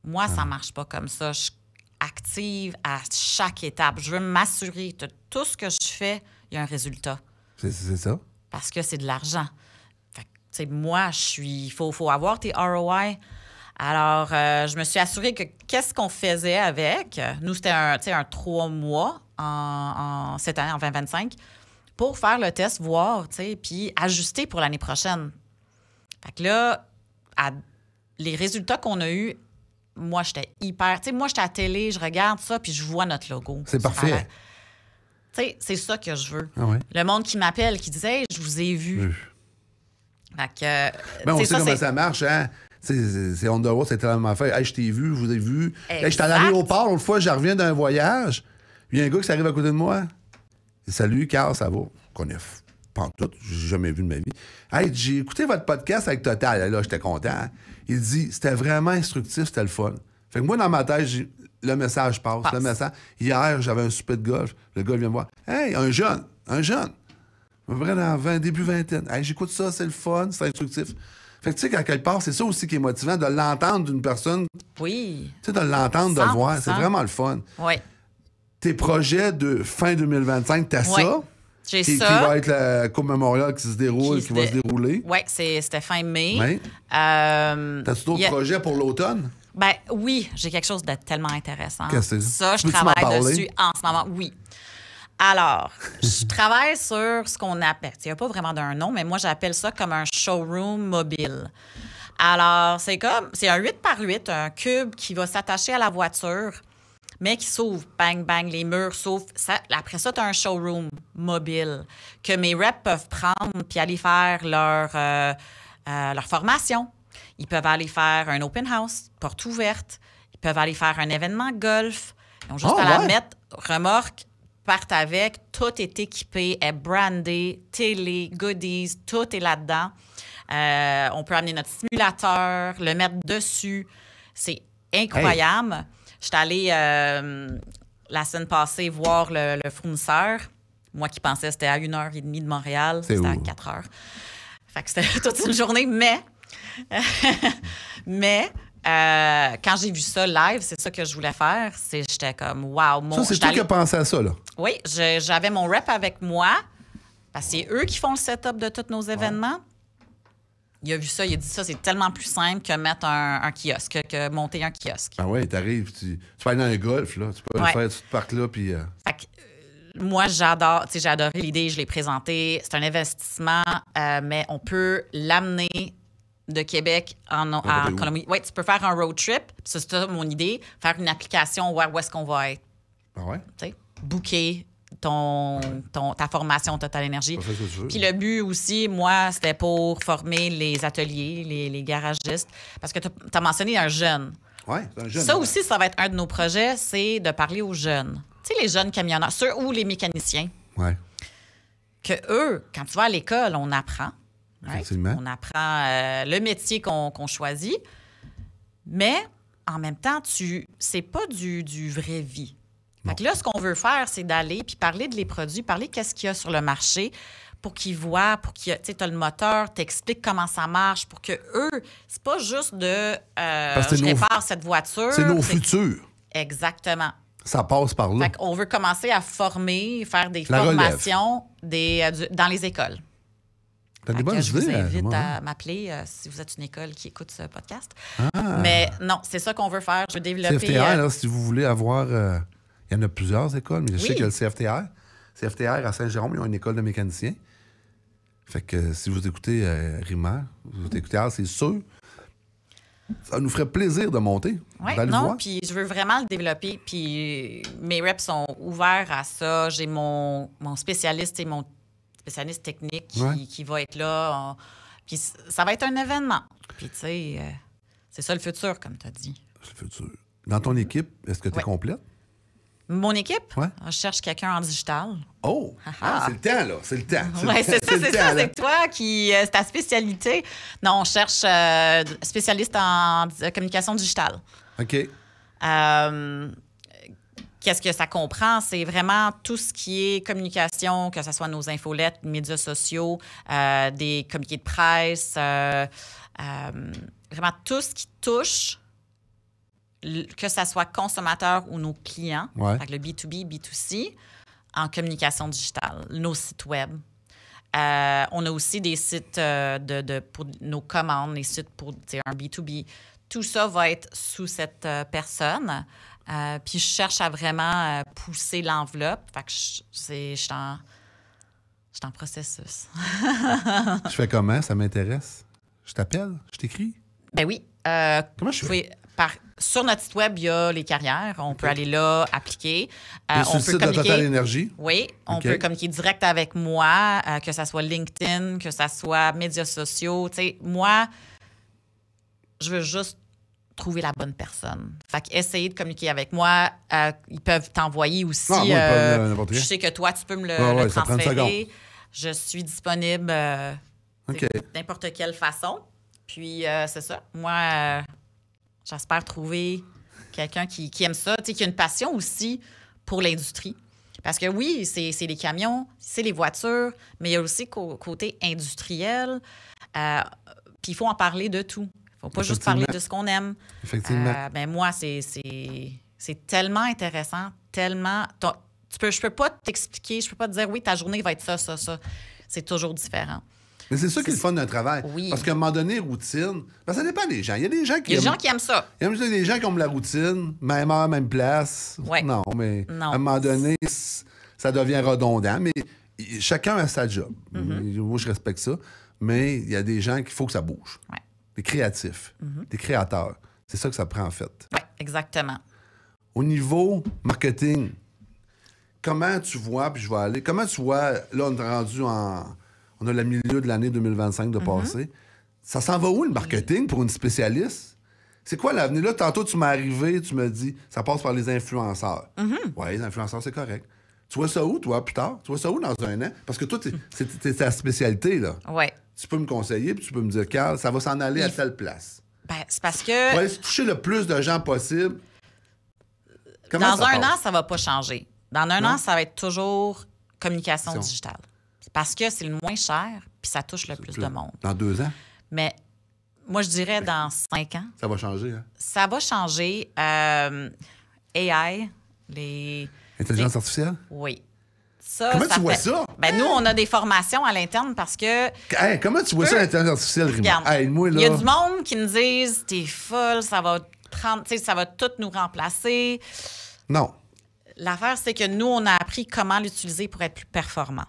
Moi, ça marche pas comme ça. Je suis active à chaque étape. Je veux m'assurer que tout ce que je fais, il y a un résultat. C'est ça. Parce que c'est de l'argent. Fait que, moi, il faut avoir tes ROI. Alors, je me suis assurée que qu'est-ce qu'on faisait avec. Nous, c'était un 3 mois cette année, en 2025, pour faire le test, voir, puis ajuster pour l'année prochaine. Fait que là, les résultats qu'on a eus, moi, j'étais hyper... moi, j'étais à la télé, je regarde ça, puis je vois notre logo. C'est parfait. C'est ça que je veux. Ah ouais. Le monde qui m'appelle, qui disait, hey, je vous ai vu. Fait que... on sait comment ça marche, hein? C'est on the road, c'était la même affaire. Hey, je t'ai vu, je vous ai vu. Hey, j'étais à l'aéroport, l'autre fois, je reviens d'un voyage. Il y a un gars qui arrive à côté de moi. Salut, Carl, ça va? Je connais pas tout, j'ai jamais vu de ma vie. Hey, j'ai écouté votre podcast avec Total. Là, j'étais content. Il dit, c'était vraiment instructif, c'était le fun. Fait que moi, dans ma tête, le message passe. Le message. Hier, j'avais un souper de golf. Le gars vient me voir. Hey, un jeune. À peu près dans début vingtaine. Hey, j'écoute ça, c'est le fun, c'est instructif. Fait que tu sais, quand quelque part, c'est ça aussi qui est motivant, de l'entendre d'une personne. Oui. Tu sais, de l'entendre, de le voir. C'est vraiment le fun. Oui. Tes projets de fin 2025, t'as ça? J'ai ça. Qui va être la Coupe Memorial qui se déroule, qui va se dérouler. Oui, c'était fin mai. Oui. T'as-tu d'autres projets pour l'automne? Ben oui, j'ai quelque chose de tellement intéressant. Qu'est-ce que c'est? Ça, je travaille dessus en ce moment. Oui. Alors, je travaille sur ce qu'on appelle, il n'y a pas vraiment d'un nom, mais moi, j'appelle ça comme un showroom mobile. Alors, c'est un 8 par 8, un cube qui va s'attacher à la voiture, mais qui s'ouvre. Bang, bang, les murs s'ouvrent. Après ça, tu as un showroom mobile que mes reps peuvent prendre puis aller faire leur formation. Ils peuvent aller faire un open house, porte ouverte. Ils peuvent aller faire un événement golf. Ils ont juste à la mettre, remorque, partent avec. Tout est équipé, est brandé, télé, goodies, tout est là-dedans. On peut amener notre simulateur, le mettre dessus. C'est incroyable. Hey. J'étais allée la semaine passée voir le fournisseur. Moi qui pensais que c'était à 1h30 de Montréal. C'était à 4h. Fait que c'était toute une journée, mais quand j'ai vu ça live, c'est ça que je voulais faire. J'étais comme, wow. Ça, c'est toi qui as pensé à ça, là? Oui, j'avais mon rep avec moi, parce que c'est eux qui font le setup de tous nos événements. Il a vu ça, il a dit ça, c'est tellement plus simple que mettre un kiosque, que monter un kiosque. Ah oui, t'arrives, tu peux aller dans un golf, là. Tu peux le faire, tu te parques là, puis... Fait que, moi, j'ai adoré l'idée, je l'ai présentée. C'est un investissement, mais on peut l'amener de Québec en Colombie. Oui, tu peux faire un road trip. C'est ça mon idée. Faire une application où est-ce qu'on va être. Ah ouais? Tu sais, booker ta formation Total Énergie. Puis le but aussi, moi, c'était pour former les ateliers, les garagistes. Parce que tu as mentionné un jeune. Oui, c'est un jeune. Ça aussi, ça va être un de nos projets, c'est de parler aux jeunes. Tu sais, les jeunes camionneurs, ceux ou les mécaniciens. Oui. Que eux, quand tu vas à l'école, on apprend. Effectivement. On apprend le métier qu'on choisit. Mais en même temps, c'est pas du vrai vie. Fait que là, ce qu'on veut faire, c'est d'aller puis parler de les produits, parler qu'est-ce qu'il y a sur le marché pour qu'ils voient, tu as le moteur, t'expliques comment ça marche pour que eux, c'est pas juste de je répare cette voiture. C'est nos futurs. Exactement. Ça passe par là. Fait qu'on veut commencer à former, faire des formations dans les écoles. T'as des bonnes idées. Je vous invite à m'appeler si vous êtes une école qui écoute ce podcast. Mais non, c'est ça qu'on veut faire. Je veux développer... CFTR, là, si vous voulez avoir... il y en a plusieurs écoles, mais je sais qu'il y a le CFTR. CFTR à Saint-Jérôme, ils ont une école de mécaniciens. Fait que si vous écoutez Rima, vous écoutez c'est sûr, ça nous ferait plaisir de monter. Oui, non, puis je veux vraiment le développer. Puis mes reps sont ouverts à ça. J'ai mon spécialiste et mon spécialiste technique qui va être là. Puis ça va être un événement. Puis tu sais, c'est ça le futur, comme tu as dit. C'est le futur. Dans ton équipe, est-ce que tu es complète? Mon équipe? Ouais. Je cherche quelqu'un en digital. Oh! C'est le temps, là. C'est le temps. Oui, c'est ça. C'est toi qui... c'est ta spécialité. Non, on cherche spécialiste en communication digitale. OK. Qu'est-ce que ça comprend? C'est vraiment tout ce qui est communication, que ce soit nos infolettes, médias sociaux, des communiqués de presse, vraiment tout ce qui touche... que ça soit consommateur ou nos clients, avec le B2B, B2C, en communication digitale, nos sites web. On a aussi des sites pour nos commandes, les sites pour un B2B. Tout ça va être sous cette personne. Puis je cherche à vraiment pousser l'enveloppe. Fait que je suis en processus. Je fais comment? Ça m'intéresse. Je t'appelle? Je t'écris? Ben oui. Comment je fais? Sur notre site web, il y a les carrières. On peut aller là, appliquer. On sur le site de Total Énergie? Oui. On peut communiquer direct avec moi, que ça soit LinkedIn, que ça soit médias sociaux. Tu sais, moi, je veux juste trouver la bonne personne. Fait que essayer de communiquer avec moi. Ils peuvent t'envoyer aussi. Non, moi, n'importe je qui. sais que toi, tu peux me le ça prend une transférer. Je suis disponible de n'importe quelle façon. Puis, c'est ça. Moi, j'espère trouver quelqu'un qui aime ça, qui a une passion aussi pour l'industrie. Parce que oui, c'est les camions, c'est les voitures, mais il y a aussi côté industriel. Puis il faut en parler de tout. Il ne faut pas juste parler de ce qu'on aime. Effectivement. Ben moi, c'est tellement intéressant, tellement... Je peux pas t'expliquer, je peux pas te dire, oui, ta journée va être ça, ça, ça. C'est toujours différent. Mais c'est ça qui est le fun d'un travail. Oui. Parce qu'à un moment donné, routine, ça dépend des gens. Il y a des gens qui aiment ça. Il y a des gens qui aiment la routine, même heure, même place. Ouais. Non, mais à un moment donné, ça devient redondant. Mais chacun a sa job. Moi, je respecte ça. Mais il y a des gens qu'il faut que ça bouge. Ouais. Des créatifs, des créateurs. C'est ça que ça prend, en fait. Oui, exactement. Au niveau marketing, comment tu vois, puis je vais aller, comment tu vois, là, on est rendu on a le milieu de l'année 2025 de passer. Ça s'en va où, le marketing, pour une spécialiste? C'est quoi l'avenir? Là, tantôt, tu m'es arrivé, tu me dis, ça passe par les influenceurs. Oui, les influenceurs, c'est correct. Tu vois ça où, toi, plus tard? Tu vois ça où dans un an? Parce que toi, c'est ta spécialité, là. Oui. Tu peux me conseiller, puis tu peux me dire, Carl, ça va s'en aller à telle place. Ben, c'est parce que... Pour aller toucher le plus de gens possible. Comment dans ça un passe? an, ça va pas changer. Dans un an, ça va être toujours communication digitale. Parce que c'est le moins cher, puis ça touche le plus de monde. Dans 2 ans? Mais moi, je dirais dans 5 ans. Ça va changer, hein? Ça va changer. AI, Intelligence artificielle? Oui. Comment tu vois ça? Ben, nous, on a des formations à l'interne parce que... Hey, comment tu vois ça, l'intelligence artificielle, Rima? Regarde, hey, moi, là... il y a du monde qui nous disent « T'es folle, ça va prendre... ça va tout nous remplacer. » Non. L'affaire, c'est que nous, on a appris comment l'utiliser pour être plus performant.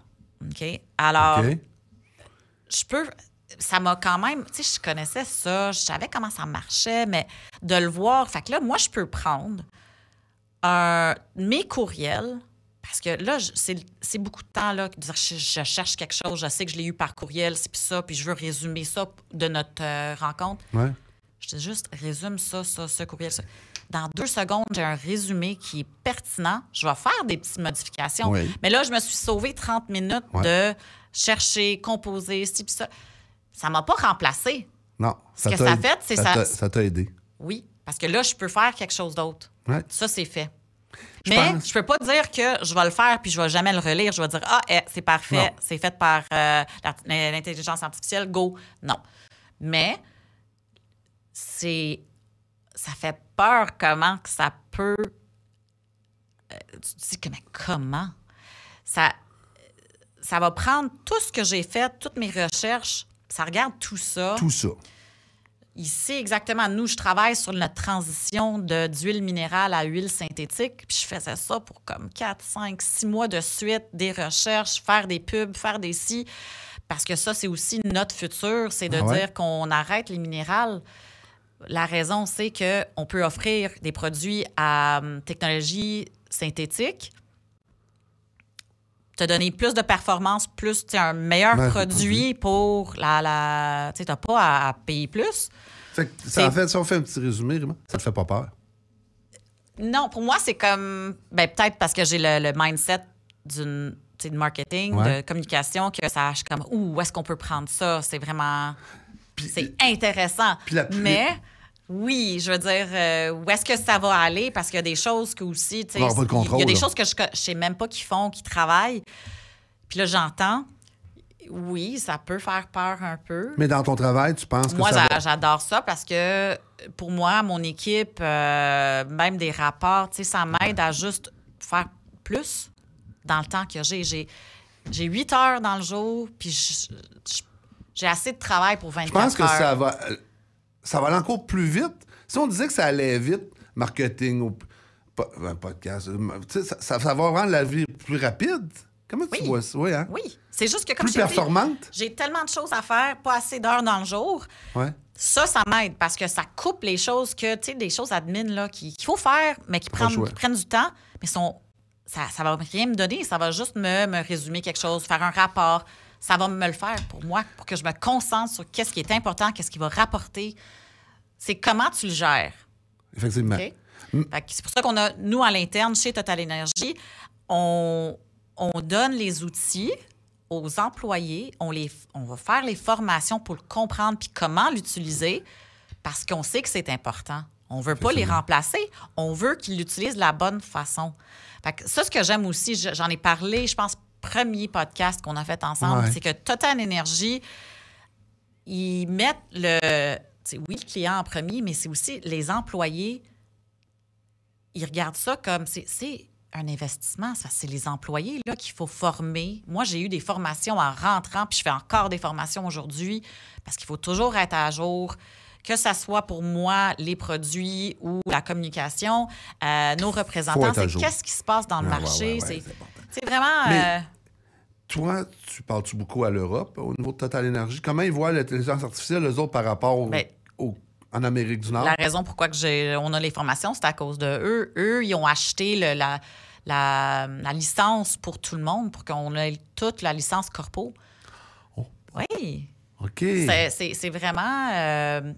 OK? Alors, ça m'a quand même... Tu sais, je connaissais ça, je savais comment ça marchait, mais de le voir... Fait que là, moi, je peux prendre mes courriels, parce que là, c'est beaucoup de temps, là, de dire je cherche quelque chose, je sais que je l'ai eu par courriel, c'est puis ça, puis je veux résumer ça de notre rencontre. Ouais. Je dis juste, résume ça, ce courriel, ça. Dans 2 secondes, j'ai un résumé qui est pertinent. Je vais faire des petites modifications. Oui. Mais là, je me suis sauvé 30 minutes de chercher, composer, ci puis ça. Ça ne m'a pas remplacé. Non. Ce que ça a fait, c'est ça. Ça t'a aidé. Oui, parce que là, je peux faire quelque chose d'autre. Ouais. Ça, c'est fait. Mais je peux pas dire que je vais le faire puis je vais jamais le relire. Je vais dire, c'est parfait, c'est fait par l'intelligence artificielle, go. Non. Mais ça fait peur comment que ça peut... tu te dis que, mais comment? Ça va prendre tout ce que j'ai fait, toutes mes recherches, ça regarde tout ça. Tout ça. Ici, exactement, nous, je travaille sur notre transition d'huile minérale à huile synthétique. Puis je faisais ça pour comme 4, 5, 6 mois de suite, des recherches, faire des pubs, faire des ci. Parce que ça, c'est aussi notre futur, c'est de dire qu'on arrête les minérales. La raison, c'est qu'on peut offrir des produits à technologie synthétique, te donner plus de performance, plus un meilleur produit pour tu n'as pas à payer plus. Si on fait un petit résumé, Rima, ça te fait pas peur? Non, pour moi, c'est comme... peut-être parce que j'ai le mindset de marketing, de communication, que ça, je suis comme, où est-ce qu'on peut prendre ça? C'est vraiment... c'est intéressant. Mais... oui, je veux dire, où est-ce que ça va aller? Parce qu'il y a des choses que aussi, tu sais, il y a des choses que je sais même pas qu'ils font, qu'ils travaillent. Puis là, j'entends, oui, ça peut faire peur un peu. Mais dans ton travail, tu penses que moi, ça va... j'adore ça parce que pour moi, mon équipe, même des rapports, tu sais, ça m'aide à juste faire plus dans le temps que j'ai. J'ai 8 heures dans le jour, puis j'ai assez de travail pour 24 heures. Je pense que ça va aller encore plus vite. Si on disait que ça allait vite, marketing, Un podcast. Ça va rendre la vie plus rapide. Comment tu vois ça? Oui, hein? Oui. C'est juste que, comme plus performante? J'ai tellement de choses à faire, pas assez d'heures dans le jour. Ouais. Ça m'aide parce que ça coupe les choses que, tu sais, des choses admin là, qu'il faut faire, mais qui prennent du temps, mais ça va rien me donner. Ça va juste me résumer quelque chose, faire un rapport. Ça va me le faire pour moi, pour que je me concentre sur qu'est-ce qui est important, qu'est-ce qui va rapporter. C'est comment tu le gères. Effectivement. Okay? C'est pour ça qu'on a, nous, à l'interne, chez Total Énergie, on donne les outils aux employés, on va faire les formations pour le comprendre puis comment l'utiliser parce qu'on sait que c'est important. On ne veut pas les remplacer, on veut qu'ils l'utilisent de la bonne façon. Fait que ça, ce que j'aime aussi, j'en ai parlé, je pense, premier podcast qu'on a fait ensemble, c'est que Total Énergie, ils mettent le client en premier, mais c'est aussi les employés, ils regardent ça comme c'est un investissement, ça, c'est les employés là qu'il faut former. Moi, j'ai eu des formations en rentrant, puis je fais encore des formations aujourd'hui parce qu'il faut toujours être à jour, que ça soit pour moi, les produits ou la communication, nos représentants, c'est qu'est-ce qui se passe dans le marché. C'est vraiment... Mais, toi, tu parles-tu beaucoup à l'Europe au niveau de Total Énergie? Comment ils voient l'intelligence artificielle, eux autres, par rapport en Amérique du Nord? La raison pourquoi on a les formations, c'est à cause de eux. Eux, ils ont acheté la licence pour tout le monde, pour qu'on ait toute la licence corpo. Oh. Oui. OK. C'est vraiment...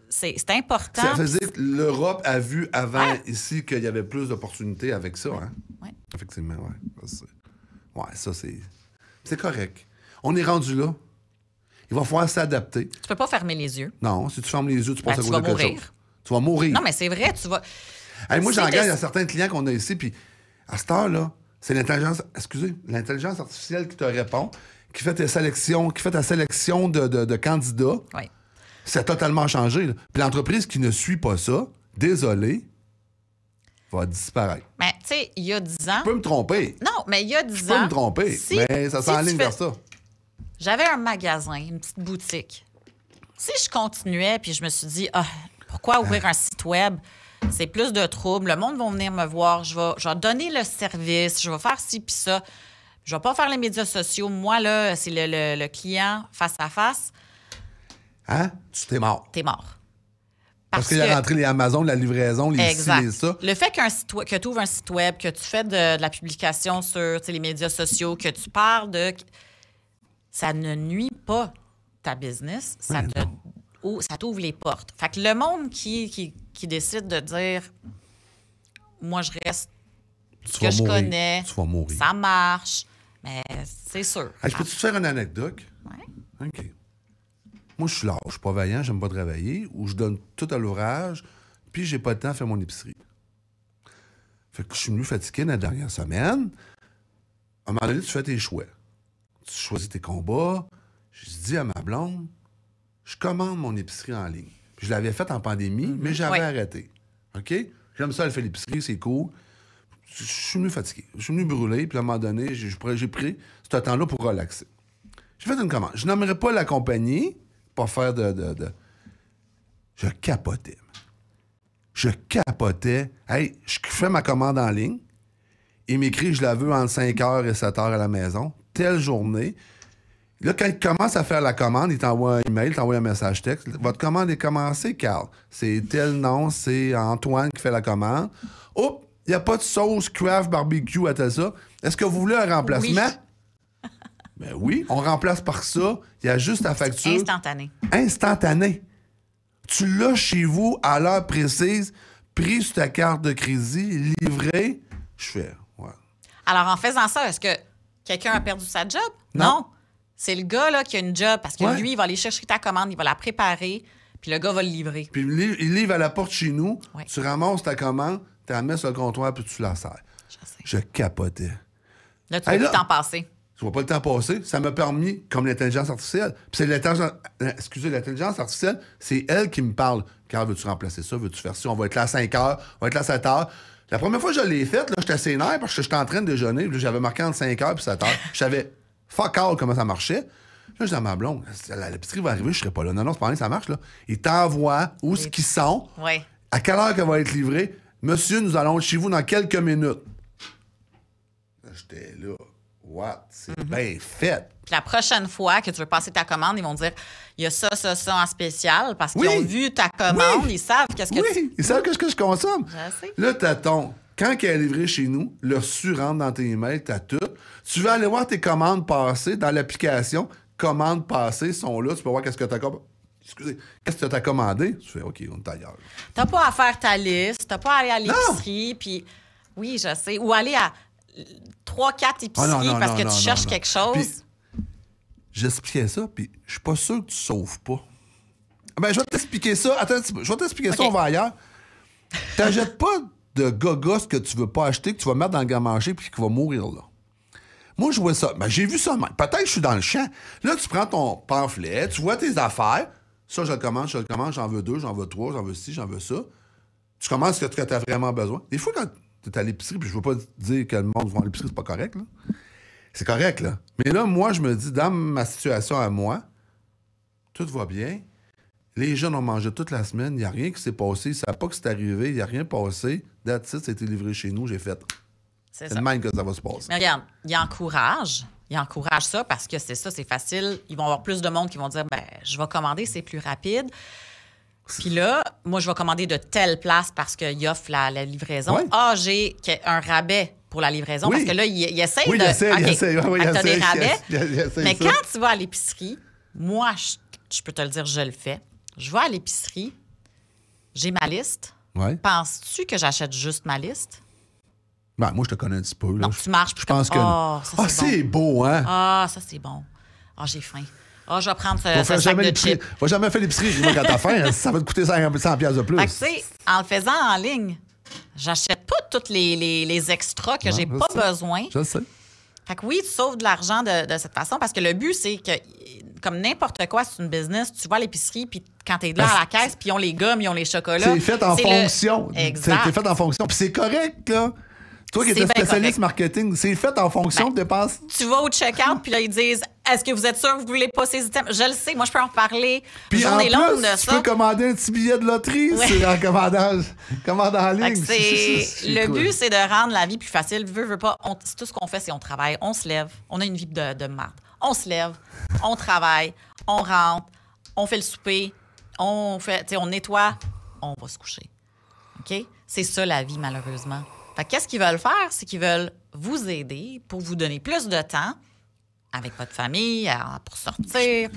c'est important. Ça veut dire que l'Europe a vu avant ici qu'il y avait plus d'opportunités avec ça, hein? Oui. Effectivement, oui. Ça, c'est correct. On est rendu là. Il va falloir s'adapter. Tu peux pas fermer les yeux. Non, si tu fermes les yeux, tu passes à côté de quelque chose. Tu vas mourir. Non, mais c'est vrai, tu vas... Moi, j'en gagne à certains clients qu'on a ici, puis à cette heure-là, c'est l'intelligence artificielle qui te répond, qui fait ta sélection de candidats. Oui. Ça a totalement changé. Là. Puis l'entreprise qui ne suit pas ça, désolé, va disparaître. Mais tu sais, il y a 10 ans... Je peux me tromper. Non, mais il y a 10 ans... Je peux me tromper, mais ça s'enligne vers ça. J'avais un magasin, une petite boutique. Si je continuais, puis je me suis dit, pourquoi ouvrir un site web? C'est plus de troubles. Le monde va venir me voir. Je vais donner le service. Je vais faire ci puis ça. Je vais pas faire les médias sociaux. Moi, là, c'est le client face à face. Hein? Tu t'es mort. T'es mort. Parce qu'il a rentré les Amazon, la livraison, les ci, les ça. Le fait que tu ouvres un site web, que tu fais de la publication sur les médias sociaux, que tu parles de... Ça ne nuit pas ta business. Ça t'ouvre les portes. Fait que le monde qui décide de dire « Moi, je reste ce que je connais. Tu vas mourir. Ça marche. » Mais c'est sûr. Je peux-tu te faire une anecdote? Oui. OK. Moi, je suis là. Je suis pas vaillant, j'aime pas travailler, ou je donne tout à l'ouvrage, puis j'ai pas le temps de faire mon épicerie. Fait que je suis venu fatigué la dernière semaine. À un moment donné, tu fais tes choix. Tu choisis tes combats. Je dis à ma blonde, je commande mon épicerie en ligne. Puis je l'avais faite en pandémie, mais j'avais arrêté. OK? J'aime ça, elle fait l'épicerie, c'est cool. Je suis venu fatigué. Je suis venu brûler, puis à un moment donné, j'ai pris ce temps-là pour relaxer. J'ai fait une commande. Je n'aimerais pas la compagnie, pas faire de... Je capotais. Je capotais. Hey, je fais ma commande en ligne. Il m'écrit, je la veux entre 5h et 7h à la maison. Telle journée. Là, quand il commence à faire la commande, il t'envoie un email, il t'envoie un message texte. Votre commande est commencée, Carl. C'est tel nom, c'est Antoine qui fait la commande. Oups, il n'y a pas de sauce Kraft barbecue à tel ça. Est-ce que vous voulez un remplacement? Oui. Ben oui, on remplace par ça. Il y a juste la facture. Instantané. Tu l'as chez vous à l'heure précise, pris sur ta carte de crédit, livré. Je fais, ouais. Alors, en faisant ça, est-ce que quelqu'un a perdu sa job? Non. C'est le gars là, qui a une job parce que lui, il va aller chercher ta commande, il va la préparer, puis le gars va le livrer. Puis il livre à la porte chez nous, tu ramasses ta commande, tu la mets sur le comptoir, puis tu la sers. Je capotais. Là, tu vas plus le temps passer. Je vois pas le temps passer. Ça m'a permis, comme l'intelligence artificielle. Puis c'est l'intelligence artificielle, c'est elle qui me parle. Carl, veux-tu remplacer ça? Veux-tu faire ça? On va être là à 5 heures, on va être là à 7 heures. La première fois que je l'ai faite, j'étais assez énervé parce que j'étais en train de déjeuner. J'avais marqué entre 5 heures et 7 heures. Je savais fuck all comment ça marchait. Là, je dis à ma blonde, l'épicerie va arriver, je serai pas là. Non, c'est pas rien, ça marche. Là. Ils t'envoient où ce qu'ils sont, à quelle heure qu'elle va être livrée. Monsieur, nous allons chez vous dans quelques minutes. Là, j'étais là. What? C'est bien fait. Puis la prochaine fois que tu veux passer ta commande, ils vont dire il y a ça en spécial parce qu'ils ont vu ta commande, ils savent qu'est-ce que tu... ils savent qu'est-ce que je consomme. Je sais. Là, t'as quand elle est livrée chez nous, le reçu rentre dans tes emails, t'as tout. Tu veux aller voir tes commandes passées dans l'application. Commandes passées sont là. Tu peux voir qu'est-ce que t'as commandé. Excusez, qu'est-ce que t'as commandé? Tu fais OK, on est ailleurs. T'as pas à faire ta liste, t'as pas à aller à l'épicerie, puis oui, je sais. Ou aller à 3-4 épiceries parce que tu cherches quelque chose. Puis, j'expliquais ça, puis je suis pas sûr que tu sauves pas. Ben, je vais t'expliquer ça. Attends un petit peu. Je vais t'expliquer ça, on va ailleurs. T'achètes pas de gogos que tu veux pas acheter, que tu vas mettre dans le garde-manger puis qui va mourir là. Moi, je vois ça. Ben, j'ai vu ça. Peut-être que je suis dans le champ. Là, tu prends ton pamphlet, tu vois tes affaires. Ça, je le commande, j'en veux 2, j'en veux 3, j'en veux 6, j'en veux ça. Tu commandes ce que tu as vraiment besoin. Des fois, quand tu es à l'épicerie, puis je veux pas dire que le monde va à l'épicerie, c'est pas correct, là. C'est correct, là. Mais là, moi, je me dis, dans ma situation à moi, tout va bien. Les jeunes ont mangé toute la semaine, il n'y a rien qui s'est passé, ils ne savent pas que c'est arrivé, il n'y a rien passé. That's it, ça a été livré chez nous, j'ai fait. C'est le même que ça va se passer. Mais regarde, il encourage ça parce que c'est ça, c'est facile. Ils vont avoir plus de monde qui vont dire, ben, je vais commander, c'est plus rapide. Puis là, moi, je vais commander de telle place parce qu'il offre la livraison. Oui. Ah, j'ai un rabais pour la livraison. Oui. Parce que là, il essaie oui, de... il essaie. Oui, tu as des rabais. Mais ça. quand tu vas à l'épicerie, moi, je peux te le dire, je le fais. Je vais à l'épicerie, j'ai ma liste. Ouais. Penses-tu que j'achète juste ma liste? Ben, moi, je te connais un petit peu. Là. Non, tu marches. Je pense que... c'est beau, hein? Ah, ça, c'est bon. Ah, j'ai faim. Ah, je vais prendre ce sac de chips. Va jamais faire l'épicerie. Moi, quand t'as faim, ça va te coûter 100$ de plus. Fait que, tu sais, en le faisant en ligne, j'achète pas tous les extras que j'ai pas besoin. Je le sais. Fait que oui, tu sauves de l'argent de cette façon parce que le but, c'est que, comme n'importe quoi, c'est une business, tu vas à l'épicerie, puis quand t'es là à la caisse, puis ils ont les gommes, ils ont les chocolats. C'est fait en fonction. Exact. C'est fait en fonction. Puis c'est correct, là. Toi qui es spécialiste marketing, c'est fait en fonction de dépenses. Tu vas au check-out, puis là, ils disent est-ce que vous êtes sûr que vous voulez pas ces items? Je le sais, moi, je peux en reparler. Puis en plus, tu peux commander un petit billet de loterie en commandant en ligne. Le but, c'est de rendre la vie plus facile. Veux pas, c'est tout ce qu'on fait, c'est on travaille, on se lève, on a une vie de merde. On se lève, on travaille, on rentre, on fait le souper, on nettoie, on va se coucher. OK? C'est ça, la vie, malheureusement. Fait qu'est-ce qu'ils veulent faire? C'est qu'ils veulent vous aider pour vous donner plus de temps avec votre famille, pour sortir.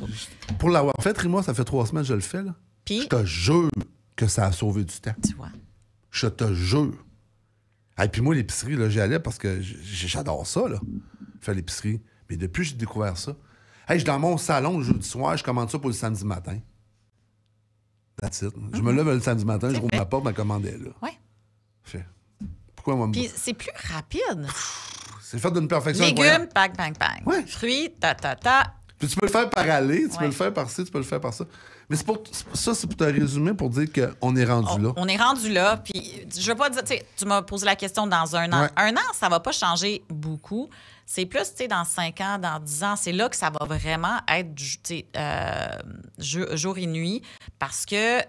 Pour l'avoir fait, Rima, ça fait 3 semaines que je le fais. Là. Puis, je te jure que ça a sauvé du temps. Tu vois. Je te jure. Et puis moi, l'épicerie, là, j'y allais parce que j'adore ça, là. Faire l'épicerie. Mais depuis que j'ai découvert ça, je suis dans mon salon le jeudi soir, je commande ça pour le samedi matin. That's it. Je me lève le samedi matin, je rouvre ma porte, ma commande est là. Oui. Fait. Pourquoi moi? Puis c'est plus rapide. C'est fait d'une perfection Légumes, incroyable. bang, bang, bang. Ouais. Fruits, Puis tu peux le faire par aller, tu peux le faire par ci, tu peux le faire par ça. Mais c'est pour te résumer pour dire qu'on est rendu là. On est rendu là, puis je veux pas dire, tu m'as posé la question dans un an. Ouais. Un an, ça va pas changer beaucoup. C'est plus, dans 5 ans, dans 10 ans, c'est là que ça va vraiment être jour et nuit parce que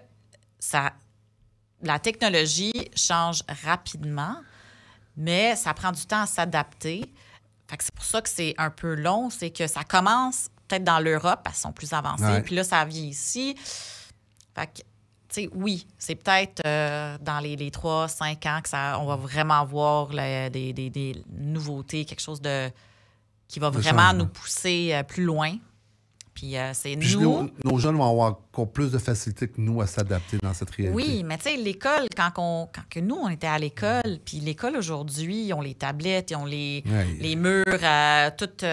la technologie change rapidement, mais ça prend du temps à s'adapter. Fait que c'est pour ça que c'est un peu long. C'est que ça commence peut-être dans l'Europe parce qu'ils sont plus avancés. Puis là, ça vient ici. Fait que, tu sais, oui, c'est peut-être dans les 3-5 ans on va vraiment voir des nouveautés, quelque chose qui va vraiment nous pousser plus loin. Puis c'est nous... Nos jeunes vont avoir encore plus de facilité que nous à s'adapter dans cette réalité. Oui, mais tu sais, l'école, quand nous, on était à l'école, puis l'école aujourd'hui, ils ont les tablettes, ils ont les murs toutes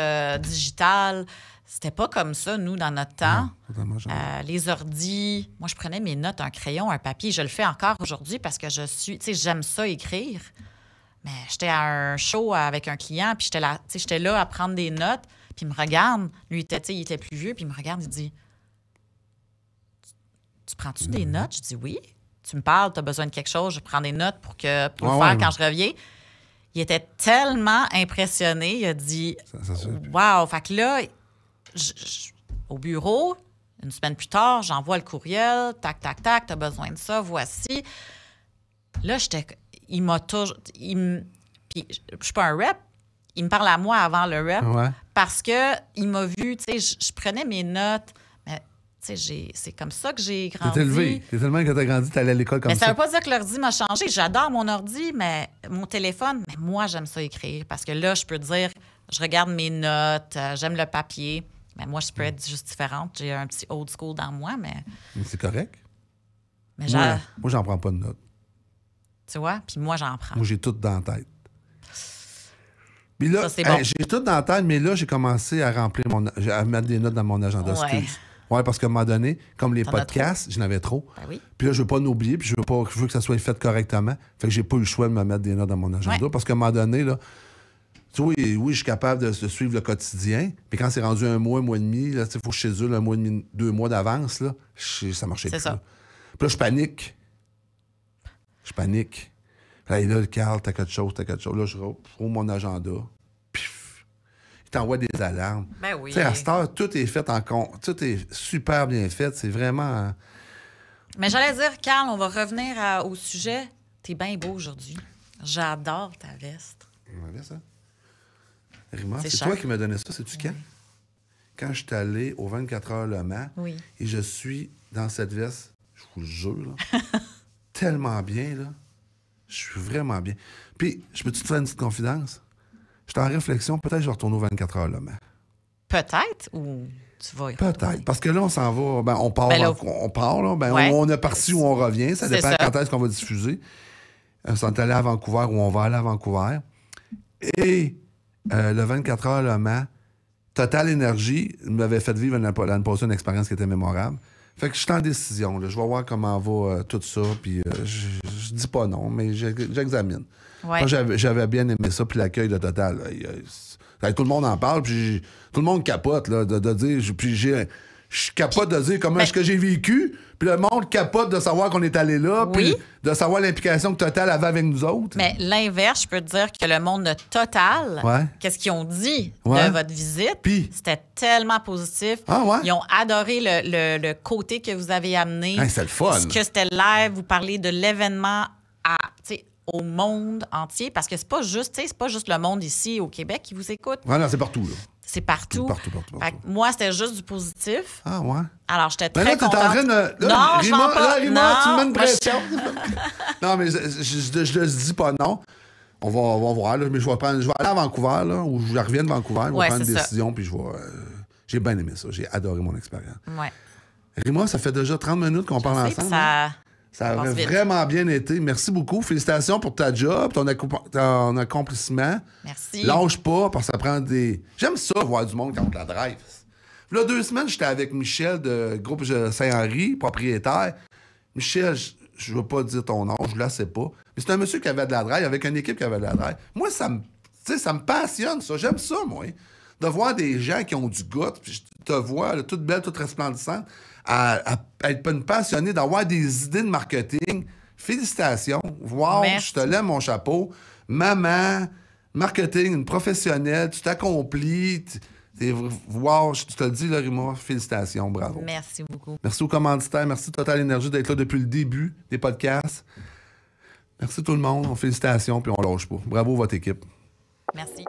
digitales. C'était pas comme ça, nous, dans notre temps. Non, les ordis, moi, je prenais mes notes, un crayon, un papier. Je le fais encore aujourd'hui parce que j'aime ça écrire. Mais j'étais à un show avec un client, puis j'étais là à prendre des notes. Puis il me regarde, lui, il était plus vieux, puis il me regarde, il dit Tu prends-tu des notes? Je dis oui. Tu me parles, tu as besoin de quelque chose, je prends des notes pour le faire quand je reviens. Il était tellement impressionné, il a dit wow! Fait que là, au bureau, une semaine plus tard, j'envoie le courriel, tac, tac, tac, tu as besoin de ça, voici. Là, il m'a toujours... Puis, je suis pas un rep. Il me parle à moi avant le rep parce qu'il m'a vu, tu sais, je prenais mes notes. Mais, tu sais, c'est comme ça que j'ai grandi. T'es élevé. C'est tellement que t'as grandi, t'allais à l'école comme ça. Mais ça veut pas dire que l'ordi m'a changé. J'adore mon ordi, mais mon téléphone, mais moi, j'aime ça écrire parce que là, je peux dire, je regarde mes notes, j'aime le papier. Mais moi, je peux être juste différente. J'ai un petit old school dans moi, mais c'est correct. Mais moi, j'en prends pas de notes. Tu vois? Puis moi, j'en prends. Moi, j'ai tout dans la tête. Puis là, j'ai tout dans la tête, mais là, j'ai commencé à remplir à mettre des notes dans mon agenda. Ouais, parce qu'à un moment donné, comme les podcasts, j'en avais trop. Ben oui. Puis là, je veux pas l'oublier, puis je veux que ça soit fait correctement. Fait que j'ai pas eu le choix de me mettre des notes dans mon agenda. Parce qu'à un moment donné, là, tu vois, oui, je suis capable de suivre le quotidien. Puis quand c'est rendu un mois et demi, là, il faut que je schedule un mois et demi, 2 mois d'avance, là, ça marchait plus. C'est ça. Puis là, je panique. Là, Carl, t'as quelque chose. Là, je rouvre mon agenda. Pif! Il t'envoie des alarmes. Ben oui. Tu sais, à cette heure, tout est fait tout est super bien fait. C'est vraiment... Mais j'allais dire, Carl, on va revenir au sujet. T'es bien beau aujourd'hui. J'adore ta veste. Ouais, ça. Rima, c'est toi qui m'as donné ça. C'est-tu quand? Quand je suis allé au 24 heures Le Mans, et je suis dans cette veste, je vous le jure, là, tellement bien, là. Je suis vraiment bien. Puis, je peux-tu te faire une petite confidence? J'étais en réflexion, peut-être que je vais retourner aux 24 heures Le Mans. Peut-être ou tu vas y Peut-être. retourner? Parce que là, on s'en va. Ben, on part. On part, là. Ben, on est parti où on revient. Ça dépend quand est-ce qu'on va diffuser. On s'est allé à Vancouver ou on va aller à Vancouver. Et le 24 heures Le Mans, Total Énergie m'avait fait vivre l'année passée une expérience qui était mémorable. Fait que je suis en décision. Là. Je vais voir comment va tout ça. Puis je dis pas non, mais j'examine. Ouais. Moi, j'avais bien aimé ça. Puis l'accueil de Total. Tout le monde en parle. Puis tout le monde capote là, de dire. Puis je capote de dire comment est-ce que j'ai vécu. Puis le monde capote de savoir qu'on est allé là. Puis de savoir l'implication que Total avait avec nous autres. Mais l'inverse, je peux te dire que le monde de Total, qu'est-ce qu'ils ont dit de votre visite? C'était tellement positif. Ils ont adoré le côté que vous avez amené. C'est le fun. Que c'était live, vous parlez de l'événement au monde entier. Parce que c'est pas juste le monde ici au Québec qui vous écoute. Non, c'est partout, là. C'est partout. Partout. Moi, c'était juste du positif. Ah, ouais? Alors, j'étais très contente. Là, t'es en train de... Non, je m'en pas. Rima, tu me mets une pression. Non, mais je dis pas non. On va voir, là. Mais je vais aller à Vancouver, là, ou je reviens de Vancouver. Je vais prendre une décision, puis je vais... j'ai bien aimé ça. J'ai adoré mon expérience. Ouais. Rima, ça fait déjà 30 minutes qu'on parle ensemble. Ça a vraiment bien été. Merci beaucoup. Félicitations pour ta job, ton accomplissement. Merci. Lâche pas, parce que ça prend des... J'aime ça, voir du monde quand on te la drive. Là, 2 semaines, j'étais avec Michel de groupe Saint-Henri, propriétaire. Michel, je veux pas dire ton nom, je la sais pas. Mais c'est un monsieur qui avait de la drive, avec une équipe qui avait de la drive. Moi, ça me passionne, ça. J'aime ça, moi. De voir des gens qui ont du goût, puis je te vois, là, toute belle, toute resplendissante, à être une passionnée, d'avoir des idées de marketing. Félicitations. Wow, je te lève mon chapeau. Maman, marketing, une professionnelle, tu t'accomplis. Wow, je te le dis, là, Rima, félicitations, bravo. Merci beaucoup. Merci aux commanditaires, merci Total Énergie d'être là depuis le début des podcasts. Merci tout le monde, félicitations, puis on lâche pas. Bravo votre équipe. Merci.